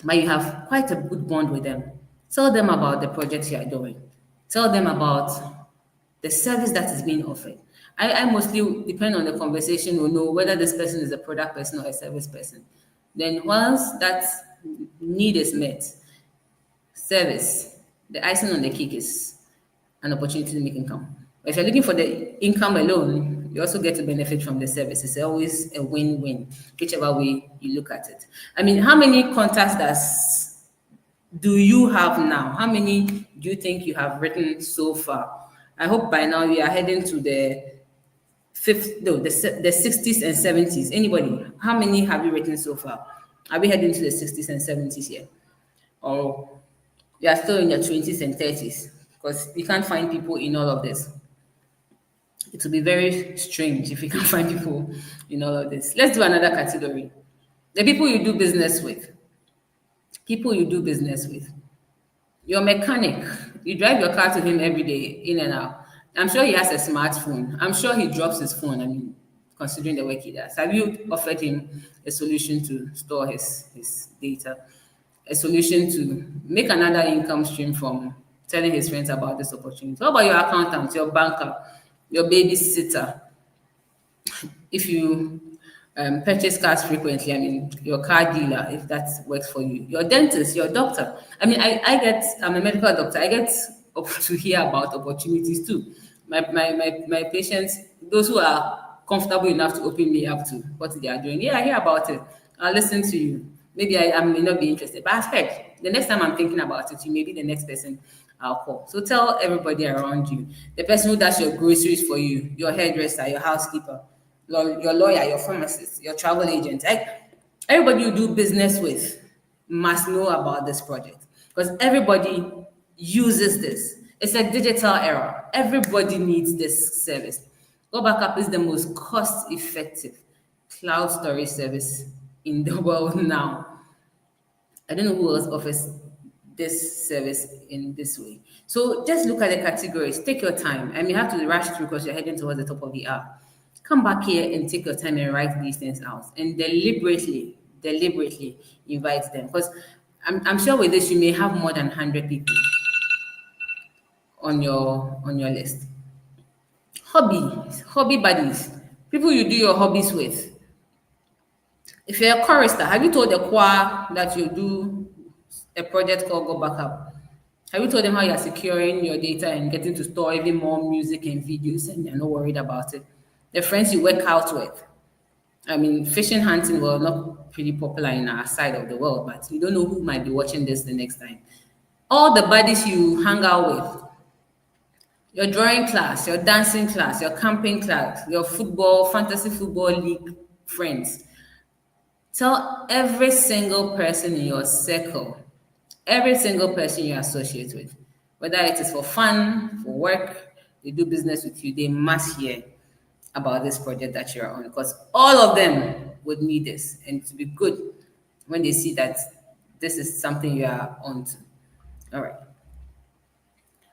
but you have quite a good bond with them? Tell them about the projects you are doing. Tell them about the service that is being offered. I mostly depend on the conversation will know whether this person is a product person or a service person. Then once that need is met, service, the icing on the cake is an opportunity to make income. But if you're looking for the income alone, you also get to benefit from the service. It's always a win-win, whichever way you look at it. I mean, how many contacts do you have now? How many do you think you have written so far? I hope by now we are heading to the 60s and 70s. Anybody? How many have you written so far? Are we heading to the 60s and 70s here? Or you are still in your 20s and 30s? Because you can't find people in all of this. It will be very strange if you can't find people in all of this. Let's do another category. The people you do business with. People you do business with. Your mechanic. You drive your car to him every day, in and out. I'm sure he has a smartphone. I'm sure he drops his phone. I mean, considering the work he does. Have you offered him a solution to store his data? A solution to make another income stream from telling his friends about this opportunity? What about your accountant, your banker, your babysitter? If you purchase cars frequently, I mean, your car dealer, if that works for you, your dentist, your doctor. I mean, I'm a medical doctor. I get to hear about opportunities too. My patients, those who are comfortable enough to open me up to what they are doing. Yeah, I hear about it. I'll listen to you. Maybe I may not be interested, but I've heard. The next time I'm thinking about it, you may be the next person I'll call. So tell everybody around you, the person who does your groceries for you, your hairdresser, your housekeeper, your lawyer, your pharmacist, your travel agent, everybody you do business with must know about this project because everybody uses this. It's a digital era. Everybody needs this service. Go Back Up is the most cost-effective cloud storage service in the world now. I don't know who else offers this service in this way. So just look at the categories. Take your time. I mean, you have to rush through because you're heading towards the top of the hour. Come back here and take your time and write these things out and deliberately invite them. Because I'm sure with this, you may have more than 100 people on your list. Hobby buddies, people you do your hobbies with. If you're a chorister, have you told the choir that you do a project called Go Backup? Have you told them how you're securing your data and getting to store even more music and videos and you're not worried about it? The friends you work out with. I mean, fishing, hunting were not pretty popular in our side of the world, but you don't know who might be watching this the next time. All the buddies you hang out with, your drawing class, your dancing class, your camping class, your fantasy football league friends. Tell every single person in your circle, every single person you associate with, whether it is for fun, for work, they do business with you, they must hear about this project that you're on because all of them would need this and to be good when they see that this is something you are on to. All right.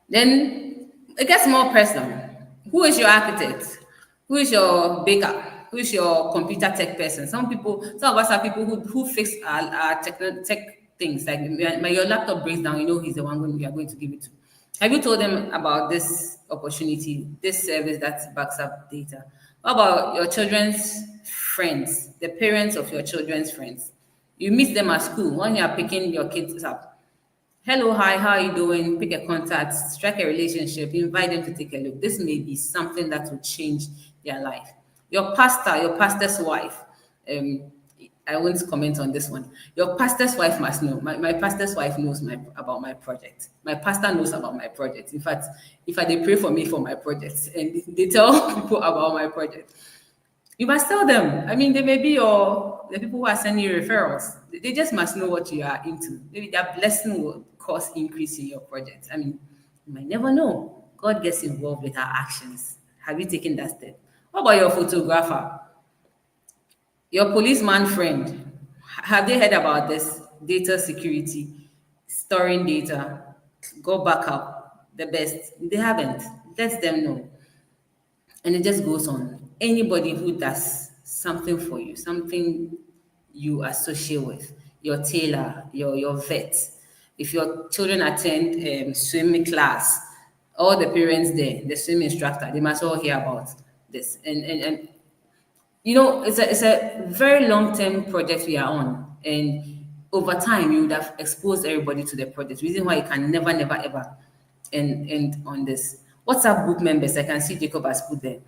Then it gets more personal. Who is your architect? Who is your baker? Who is your computer tech person? Some of us are people who fix our tech things. Like your laptop breaks down, you know he's the one you are going to give it to. Have you told them about this opportunity, this service that backs up data? What about your children's friends, the parents of your children's friends? You meet them at school when you are picking your kids up. Hello, hi, how are you doing? Pick a contact, strike a relationship, invite them to take a look. This may be something that will change their life. Your pastor, your pastor's wife. I won't comment on this one. Your pastor's wife must know. My pastor's wife knows about my project. My pastor knows about my project. In fact, they pray for me for my projects and they tell people about my project. You must tell them. I mean, they may be the people who are sending you referrals. They just must know what you are into. Maybe that blessing will cause increase in your project. I mean, you might never know. God gets involved with our actions. Have you taken that step? What about your photographer? Your policeman friend? Have they heard about this? Data security, storing data, go back up, the best. They haven't. Let them know. And it just goes on. Anybody who does something for you, something you associate with, your tailor, your vet, if your children attend swimming class, all the parents there, the swim instructor, they must all hear about this. And you know, it's a very long-term project we are on. And over time, you would have exposed everybody to the project. Reason why you can never, ever end on this. WhatsApp group members, I can see Jacob has put there.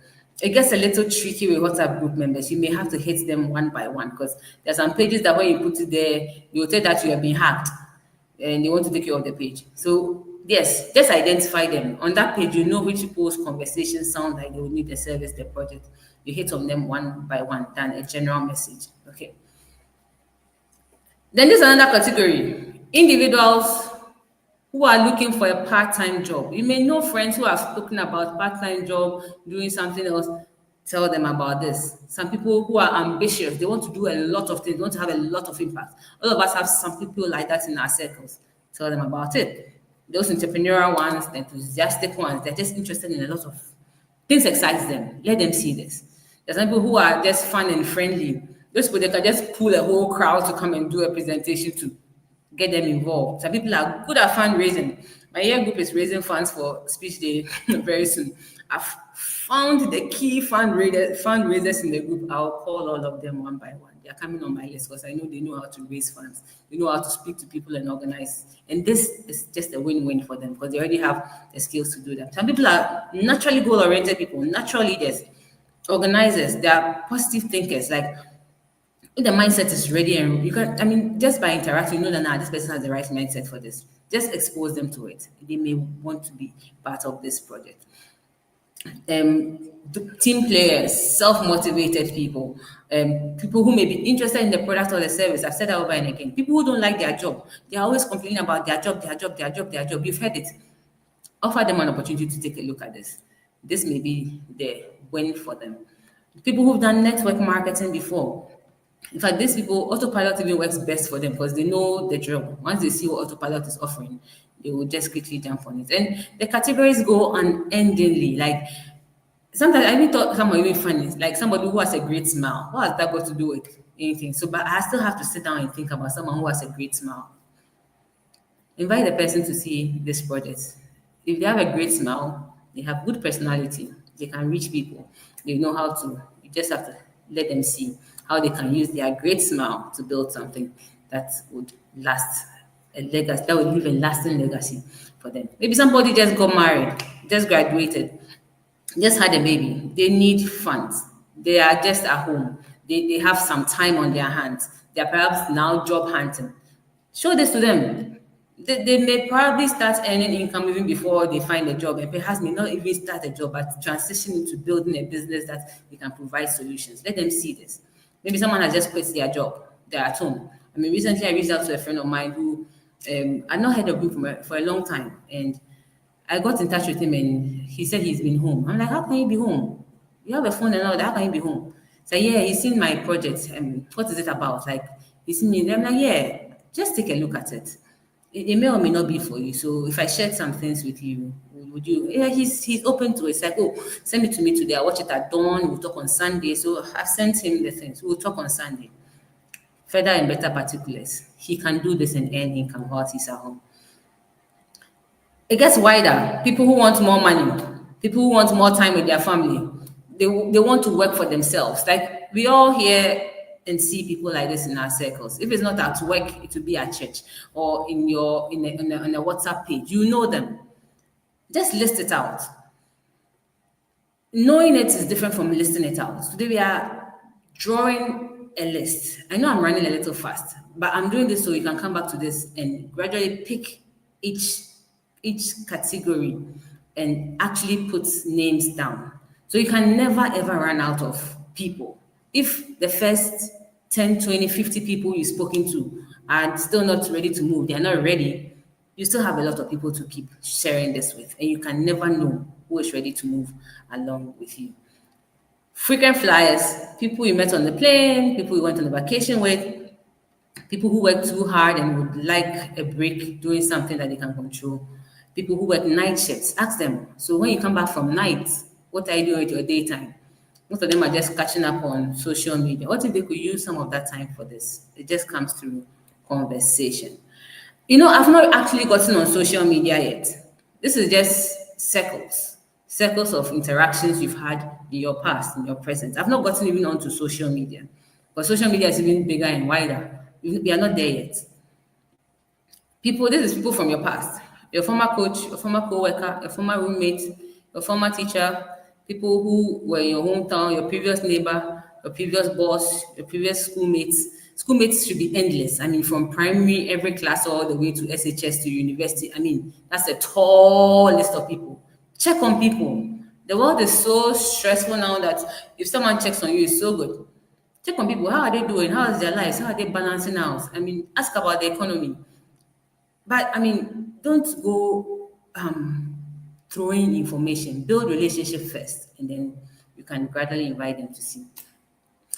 It gets a little tricky with WhatsApp group members. You may have to hit them one by one because there's some pages that when you put it there, they will tell that you have been hacked and they want to take you off the page. So yes, just identify them. On that page, you know which people's conversations sound like they will need the service, the project. You hit on them one by one, than a general message. Okay. Then there's another category. Individuals who are looking for a part-time job. You may know friends who are spoken about part-time job, doing something else. Tell them about this. Some people who are ambitious, they want to do a lot of things, they want to have a lot of impact. All of us have some people like that in our circles. Tell them about it. Those entrepreneurial ones, the enthusiastic ones, they're just interested in a lot of things excites them. Let them see this. There's some people who are just fun and friendly. Those people, they can just pull a whole crowd to come and do a presentation to get them involved. Some people are good at fundraising. My year group is raising funds for speech day very soon. I've found the key fundraisers in the group. I'll call all of them one by one. They are coming on my list because I know they know how to raise funds. They know how to speak to people and organize. And this is just a win-win for them because they already have the skills to do that. Some people are naturally goal-oriented people, natural leaders, organizers. They are positive thinkers. Like if the mindset is ready and you can, I mean, just by interacting, you know that now this person has the right mindset for this. Just expose them to it. They may want to be part of this project. Team players, self-motivated people, people who may be interested in the product or the service. I've said that over and again. People who don't like their job, they're always complaining about their job. You've heard it. Offer them an opportunity to take a look at this. This may be the win for them. People who've done network marketing before. In fact, these people, autopilot even works best for them because they know the job. Once they see what autopilot is offering, they will just quickly jump on it. And the categories go unendingly. Like Sometimes I even thought someone even funny, like somebody who has a great smile. What has that got to do with anything? So, but I still have to sit down and think about someone who has a great smile. Invite the person to see this project. If they have a great smile, they have good personality, they can reach people, they know how to. You just have to let them see how they can use their great smile to build something that would last, a legacy, that would leave a lasting legacy for them. Maybe somebody just got married, just graduated, just had a baby. They need funds. They are just at home. They have some time on their hands. They are perhaps now job hunting. Show this to them. They may probably start earning income even before they find a job, and perhaps may not even start a job, but transition into building a business that they can provide solutions. Let them see this. Maybe someone has just quit their job, they're at home. I mean, recently I reached out to a friend of mine who I'd not heard of him for a long time, and I got in touch with him and he said he's been home. I'm like, how can you be home? You have a phone and all that. How can you be home? So yeah, he's seen my project. What is it about? Like, he's seen me. I'm like, yeah, just take a look at it. It may or may not be for you. So if I shared some things with you, would you? Yeah, he's open to it. It's like, oh, send it to me today. I watch it at dawn. We'll talk on Sunday. So I've sent him the things. We'll talk on Sunday. Further and better particulars. He can do this and earn income while he's at home. It gets wider. People who want more money, people who want more time with their family, they want to work for themselves. Like we all hear and see people like this in our circles. If it's not at work, it will be at church or in a WhatsApp page. You know them. Just list it out. Knowing it is different from listing it out. Today we are drawing a list. I know I'm running a little fast, but I'm doing this so you can come back to this and gradually pick each category and actually put names down. So you can never ever run out of people. If the first 10, 20, 50 people you've spoken to are still not ready to move, they're not ready, you still have a lot of people to keep sharing this with, and you can never know who is ready to move along with you. Frequent flyers, people you met on the plane, people you went on a vacation with, people who work too hard and would like a break doing something that they can control. People who work night shifts, ask them. So when you come back from night, what are you doing with your daytime? Most of them are just catching up on social media. What if they could use some of that time for this? It just comes through conversation. You know, I've not actually gotten on social media yet. This is just circles of interactions you've had in your past, in your present. I've not gotten even onto social media, but social media is even bigger and wider. We are not there yet. People, this is people from your past, your former coach, your former co-worker, your former roommate, your former teacher, people who were in your hometown, your previous neighbor, your previous boss, your previous schoolmates. Schoolmates should be endless. I mean, from primary, every class, all the way to SHS to university. I mean, that's a tall list of people. Check on people. The world is so stressful now that if someone checks on you, it's so good. Check on people. How are they doing? How is their lives? How are they balancing out? I mean, ask about the economy. But I mean, don't go throwing information. Build relationship first, and then you can gradually invite them to see.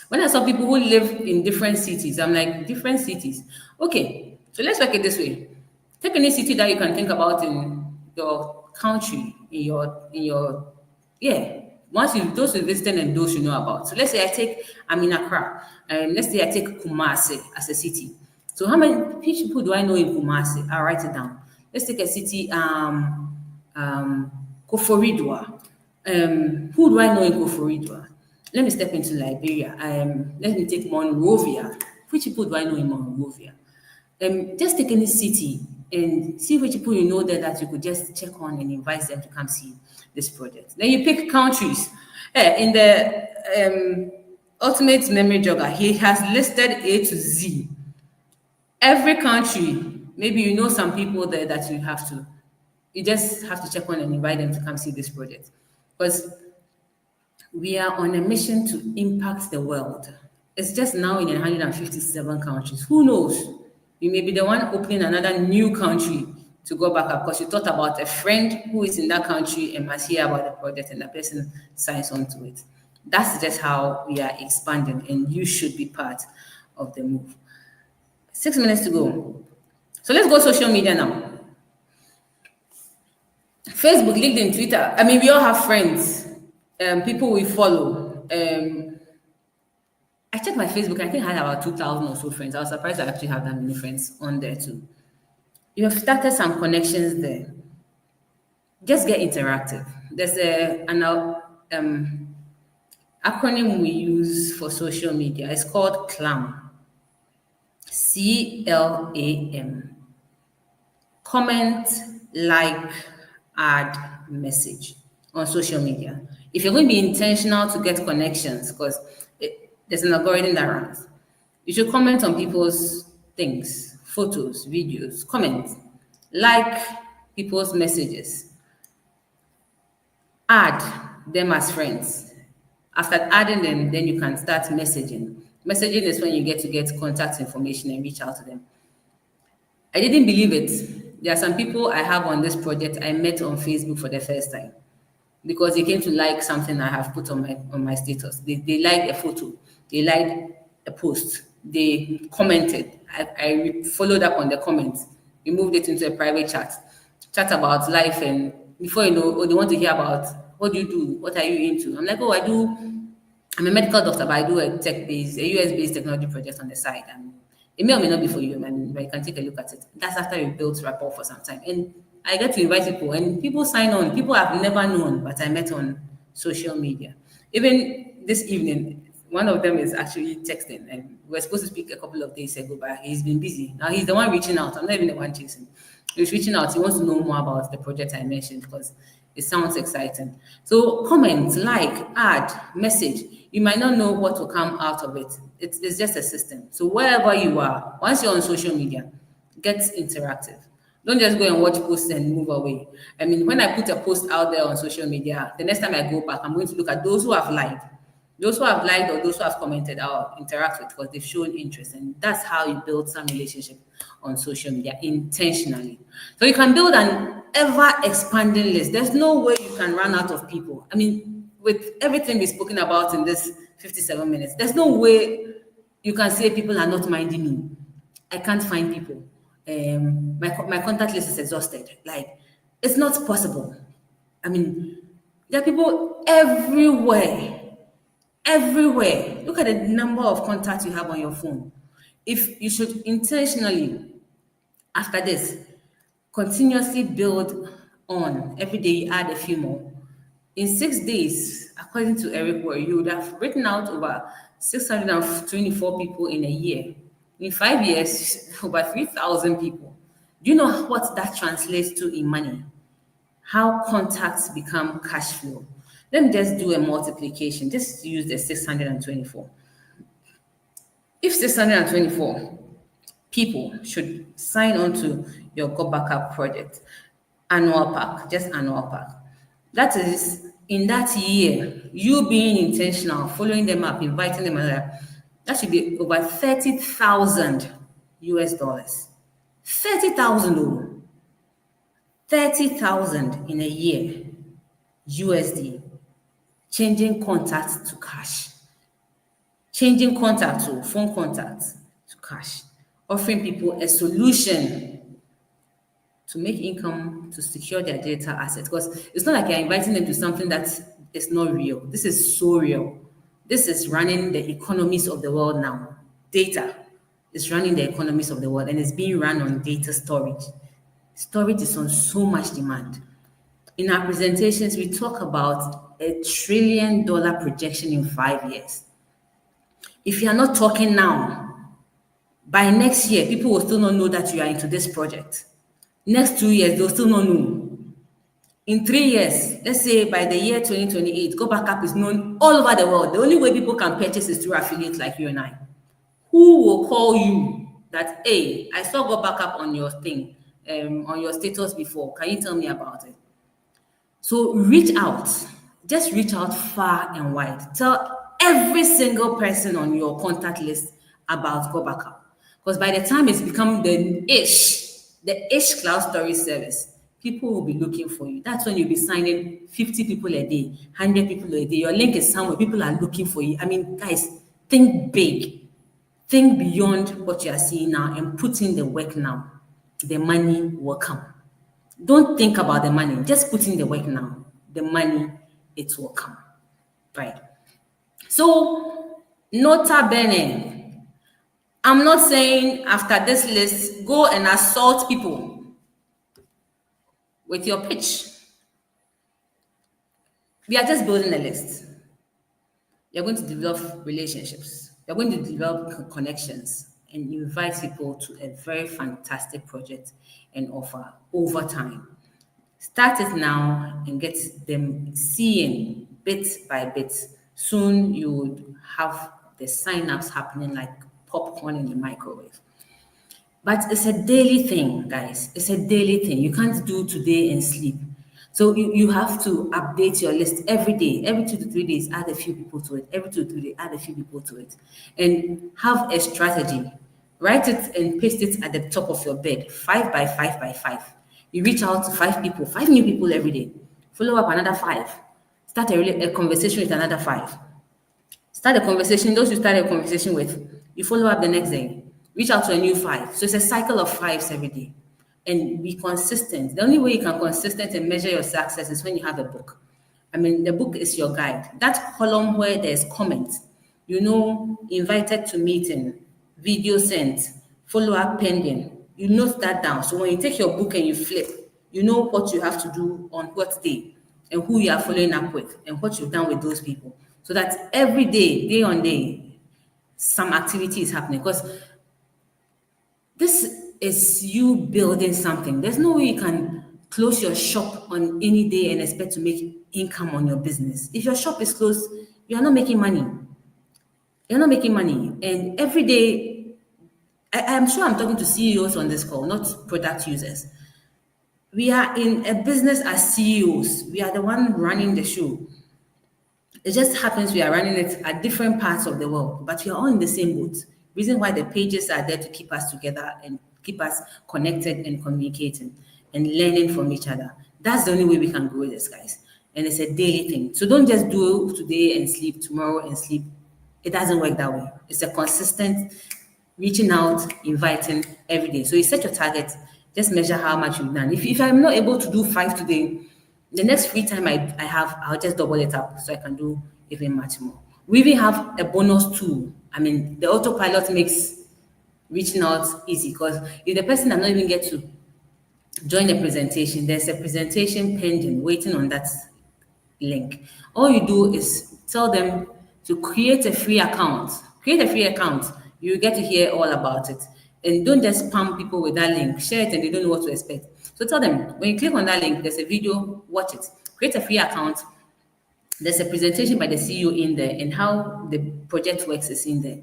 When I saw people who live in different cities, I'm like, different cities. Okay, so let's work it this way. Take any city that you can think about in your country, in your yeah. Once you those you visited and those you know about. So let's say I'm in Accra, and let's say I take Kumasi as a city. So how many people do I know in Kumasi? I'll write it down. Let's take a city, Koforidua. Who do I know in Koforidua? Let me step into Liberia. Let me take Monrovia. Which people do I know in Monrovia? Just take any city and see which people you know there that you could just check on and invite them to come see this project. Then you pick countries. In the Ultimate Memory Jogger, he has listed A to Z. Every country, maybe you know some people there that you just have to check on and invite them to come see this project. Because we are on a mission to impact the world. It's just now in 157 countries. Who knows? You may be the one opening another new country to go back up because you thought about a friend who is in that country and must hear about the project and that person signs on to it. That's just how we are expanding, and you should be part of the move. 6 minutes to go. So let's go social media now. Facebook, LinkedIn, Twitter. I mean, we all have friends. people we follow. I checked my Facebook. I think I had about 2,000 or so friends. I was surprised I actually have that many friends on there too. You have started some connections there. Just get interactive. There's acronym we use for social media. It's called CLAM. CLAM. Comment, like, add, message on social media. If you're going to be intentional to get connections, because there's an algorithm that runs, you should comment on people's things, photos, videos, comment, like people's messages, add them as friends. After adding them, then you can start messaging. Messaging is when you get contact information and reach out to them. I didn't believe it. There are some people I have on this project I met on Facebook for the first time because they came to like something I have put on my status. They liked a photo, they liked a post, they commented. I followed up on the comments. We moved it into a private chat about life, and before you know, oh, they want to hear about what do you do, what are you into. I'm like, oh, I'm a medical doctor, but I do a US-based technology project on the side. And it may or may not be for you, man, but you can take a look at it. That's after you build rapport for some time. And I get to invite people, and people sign on. People I've never known, but I met on social media. Even this evening, one of them is actually texting, and we were supposed to speak a couple of days ago, but he's been busy. Now he's the one reaching out. I'm not even the one chasing. He's reaching out. He wants to know more about the project I mentioned because it sounds exciting. So comment, like, add, message. You might not know what will come out of it. It's just a system. So wherever you are, once you're on social media, get interactive. Don't just go and watch posts and move away. I mean, when I put a post out there on social media, the next time I go back, I'm going to look at those who have liked. Those who have liked or those who have commented, I'll interact with because they've shown interest. And that's how you build some relationship on social media intentionally. So you can build an ever expanding list. There's no way you can run out of people. I mean, with everything we've spoken about in this 57 minutes, there's no way you can say people are not minding me. I can't find people. My contact list is exhausted. Like, it's not possible. I mean, there are people everywhere. Everywhere. Look at the number of contacts you have on your phone. If you should intentionally, after this, continuously build on. Every day you add a few more. In 6 days, according to Eric Ware, you would have written out over 624 people in a year. In 5 years, over 3,000 people. Do you know what that translates to in money? How contacts become cash flow. Let me just do a multiplication. Just use the 624. If 624 people should sign on to your Go Backup project, annual pack, just annual pack. That is, in that year, you being intentional, following them up, inviting them, that should be over 30,000 US dollars. 30,000, oh, 30,000 in a year, USD. Changing contact to cash. Changing contact to phone contact to cash. Offering people a solution to make income to secure their data assets. Because it's not like you're inviting them to something that is not real. This is so real. This is running the economies of the world now. Data is running the economies of the world, and it's being run on data storage. Storage is on so much demand. In our presentations, we talk about $1 trillion projection in 5 years. If you are not talking now, by next year, people will still not know that you are into this project. Next 2 years, they'll still not know. In 3 years, let's say by the year 2028, Go Backup is known all over the world. The only way people can purchase is through affiliates like you and I. Who will call you that, hey, I saw Go Backup on your thing, on your status before. Can you tell me about it? So reach out. Just reach out far and wide. Tell every single person on your contact list about Go Backup. Because by the time it's become the ish cloud storage service, people will be looking for you. That's when you'll be signing 50 people a day, 100 people a day. Your link is somewhere. People are looking for you. I mean, guys, think big. Think beyond what you are seeing now and put in the work now. The money will come. Don't think about the money. Just put in the work now. The money, it will come. Right. So, nota bene, I'm not saying after this list, go and assault people with your pitch. We are just building a list. You're going to develop relationships. You're going to develop connections and invite people to a very fantastic project and offer over time. Start it now and get them seeing bit by bit. Soon you would have the sign-ups happening like popcorn in the microwave. But it's a daily thing, guys. It's a daily thing. You can't do today and sleep. So you have to update your list every day. Every 2 to 3 days, add a few people to it. Every 2 to 3 days, add a few people to it. And have a strategy. Write it and paste it at the top of your bed, 5 by 5 by 5. You reach out to 5 people, 5 new people every day. Follow up another 5. Start a conversation with another 5. Start a conversation, those you start a conversation with, you follow up the next day. Reach out to a new 5. So it's a cycle of 5s every day. And be consistent. The only way you can consistent and measure your success is when you have a book. I mean, the book is your guide. That column where there's comments, invited to meeting, video sent, follow up pending. You note that down. So when you take your book and you flip, you know what you have to do on what day and who you are following up with and what you've done with those people. So that every day, day on day, some activity is happening. Because this is you building something. There's no way you can close your shop on any day and expect to make income on your business. If your shop is closed, you're not making money. You're not making money. And every day, I'm sure I'm talking to CEOs on this call, not product users. We are in a business as CEOs. We are the one running the show. It just happens we are running it at different parts of the world, but we are all in the same boat. Reason why the pages are there to keep us together and keep us connected and communicating and learning from each other. That's the only way we can grow this, guys. And it's a daily thing. So don't just do today and sleep, tomorrow and sleep. It doesn't work that way. It's a consistent reaching out, inviting every day. So you set your target, just measure how much you've done. If I'm not able to do 5 today, the next free time I have, I'll just double it up so I can do even much more. We even have a bonus tool. I mean, the autopilot makes reaching out easy because if the person does not even get to join the presentation, there's a presentation pending waiting on that link. All you do is tell them to create a free account. Create a free account. You get to hear all about it. And don't just spam people with that link. Share it and they don't know what to expect. So tell them, when you click on that link, there's a video, watch it. Create a free account. There's a presentation by the CEO in there and how the project works is in there.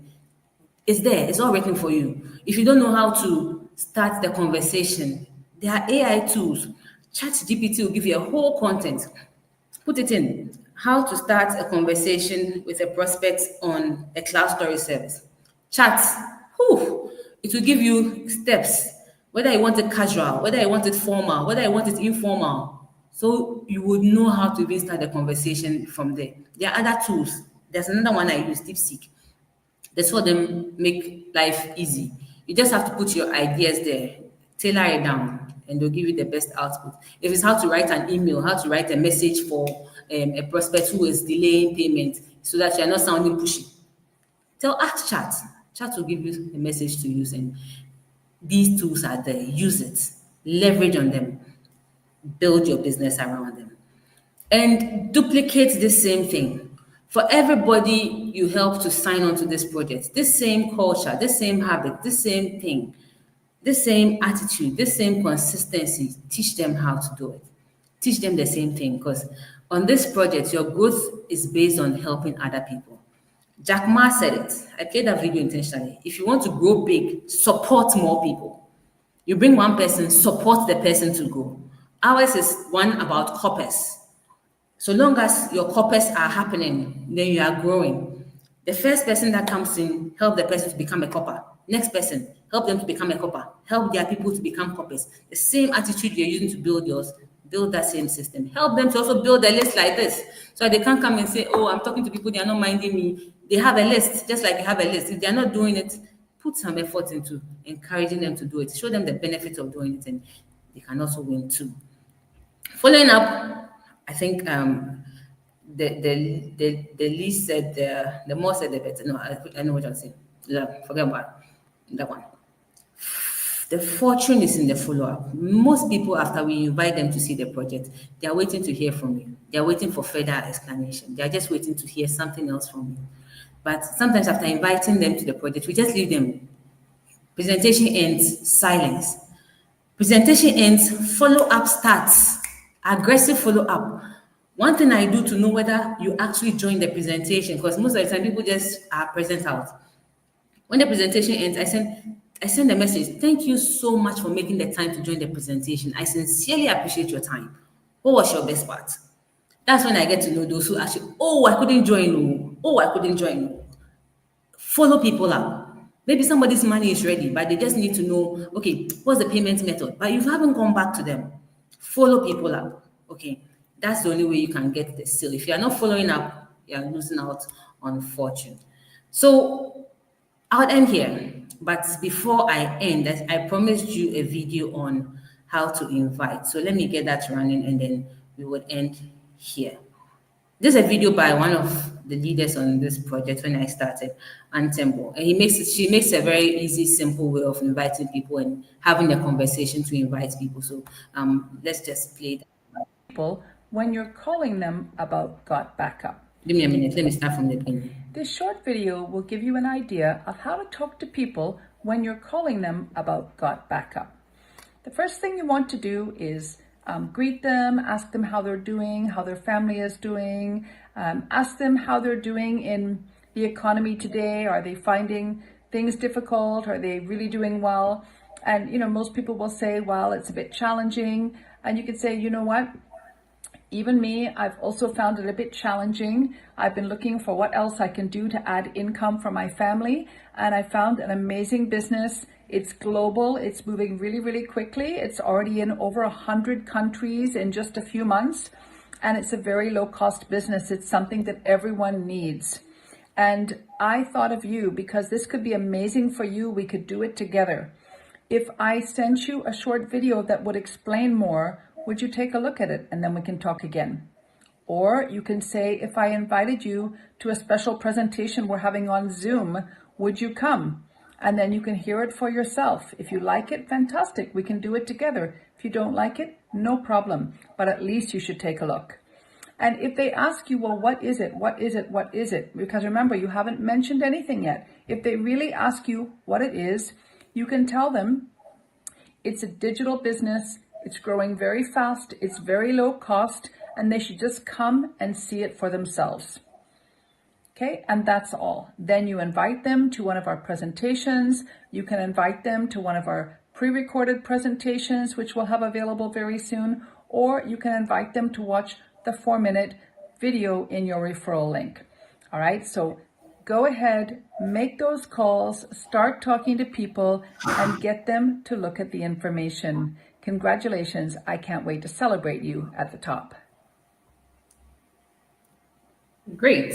It's there. It's all written for you. If you don't know how to start the conversation, there are AI tools. ChatGPT will give you a whole content. Put it in. How to start a conversation with a prospect on a cloud storage service. Chat. Whew, it will give you steps. Whether you want it casual, whether you want it formal, whether you want it informal. So you would know how to even start the conversation from there. There are other tools. There's another one I use, DeepSeek. That's for them make life easy. You just have to put your ideas there, tailor it down, and they'll give you the best output. If it's how to write an email, how to write a message for a prospect who is delaying payment so that you're not sounding pushy, ask chat. Chat will give you a message to use, and these tools are there. Use it, leverage on them, build your business around them, and duplicate the same thing. For everybody you help to sign on to this project, this same culture, this same habit, this same thing, this same attitude, this same consistency, teach them how to do it. Teach them the same thing because on this project, your growth is based on helping other people. Jack Ma said it. I played that video intentionally. If you want to grow big, support more people. You bring one person, support the person to grow. Ours is one about corpus. So long as your corpus are happening, then you are growing. The first person that comes in, help the person to become a copper. Next person, help them to become a copper. Help their people to become coppers. The same attitude you're using to build yours, build that same system. Help them to also build a list like this. So they can't come and say, oh, I'm talking to people, they are not minding me. They have a list, just like you have a list. If they're not doing it, put some effort into encouraging them to do it. Show them the benefit of doing it, and they can also win too. Following up, I think the least said the more said the better. No, I know what I'm saying. Yeah, forget about that one. The fortune is in the follow-up. Most people, after we invite them to see the project, they are waiting to hear from you. They are waiting for further explanation. They are just waiting to hear something else from you. But sometimes after inviting them to the project, we just leave them. Presentation ends, silence. Presentation ends, follow-up starts. Aggressive follow-up. One thing I do to know whether you actually join the presentation, because most of the time people just are present out. When the presentation ends, I send a message. Thank you so much for making the time to join the presentation. I sincerely appreciate your time. What was your best part? That's when I get to know those who actually, oh, I couldn't join. I couldn't join. Follow people up. Maybe somebody's money is ready, but they just need to know, okay, what's the payment method? But you haven't gone back to them. Follow people up. Okay. That's the only way you can get the sale. If you are not following up, you are losing out on fortune. So I'll end here. But before I end, I promised you a video on how to invite. So let me get that running and then we would end here. This is a video by one of the leaders on this project when I started, Antembo. And she makes a very easy, simple way of inviting people and having a conversation to invite people. So let's just play that. People when you're calling them about Got Backup. Give me a minute. Let me start from the beginning. This short video will give you an idea of how to talk to people when you're calling them about Got Backup. The first thing you want to do is greet them, ask them how they're doing, how their family is doing, ask them how they're doing in the economy today. Are they finding things difficult? Are they really doing well? And, most people will say, well, it's a bit challenging. And you could say, you know what? Even me, I've also found it a bit challenging. I've been looking for what else I can do to add income for my family. And I found an amazing business. It's global. It's moving really, really quickly. It's already in over 100 countries in just a few months. And it's a very low cost business. It's something that everyone needs. And I thought of you because this could be amazing for you. We could do it together. If I sent you a short video that would explain more, would you take a look at it and then we can talk again? Or you can say, if I invited you to a special presentation we're having on Zoom, would you come? And then you can hear it for yourself. If you like it, fantastic. We can do it together. If you don't like it, no problem. But at least you should take a look. And if they ask you, well, what is it? What is it? What is it? Because remember, you haven't mentioned anything yet. If they really ask you what it is, you can tell them it's a digital business. It's growing very fast. It's very low cost, and they should just come and see it for themselves. Okay, and that's all. Then you invite them to one of our presentations. You can invite them to one of our pre-recorded presentations, which we'll have available very soon, or you can invite them to watch the 4-minute video in your referral link. All right, so go ahead, make those calls, start talking to people, and get them to look at the information. Congratulations, I can't wait to celebrate you at the top. Great.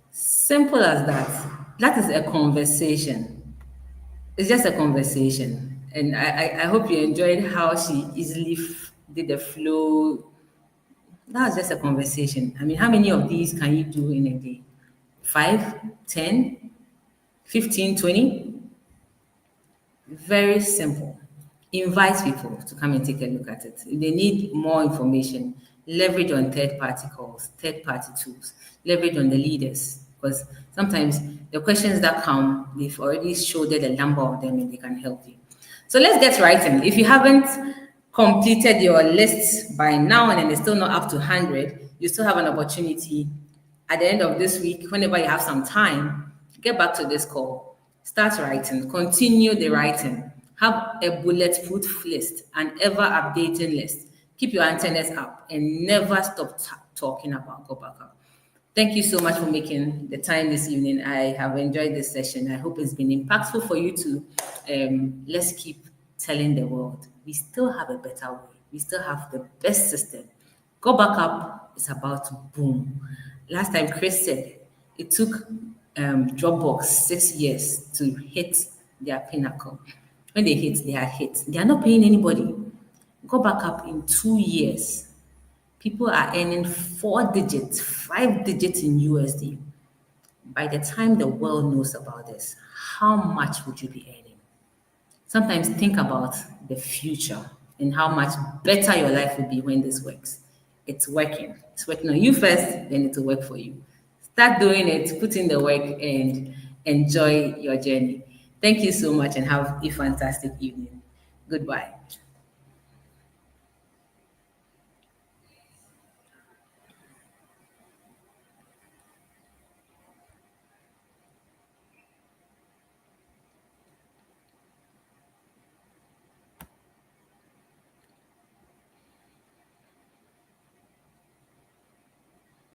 Simple as that. That is a conversation. It's just a conversation. And I hope you enjoyed how she easily did the flow. That was just a conversation. I mean, how many of these can you do in a day? 5, 10, 15, 20? Very simple. Invite people to come and take a look at it. If they need more information, leverage on third-party calls, third-party tools, leverage on the leaders, because sometimes the questions that come, they've already showed a number of them and they can help you. So let's get writing. If you haven't completed your list by now and it's still not up to 100, you still have an opportunity at the end of this week, whenever you have some time, get back to this call, start writing, continue the writing. Have a bulletproof list, an ever-updating list. Keep your antennas up and never stop talking about Go Backup. Thank you so much for making the time this evening. I have enjoyed this session. I hope it's been impactful for you too. Let's keep telling the world we still have a better way. We still have the best system. Go Backup is about to boom. Last time Chris said it took Dropbox 6 years to hit their pinnacle. When they hit, they are hit. They are not paying anybody. Go Backup in 2 years. People are earning 4 digits, 5 digits in USD. By the time the world knows about this, how much would you be earning? Sometimes think about the future and how much better your life will be when this works. It's working. It's working on you first, then it will work for you. Start doing it, put in the work, and enjoy your journey. Thank you so much and have a fantastic evening. Goodbye.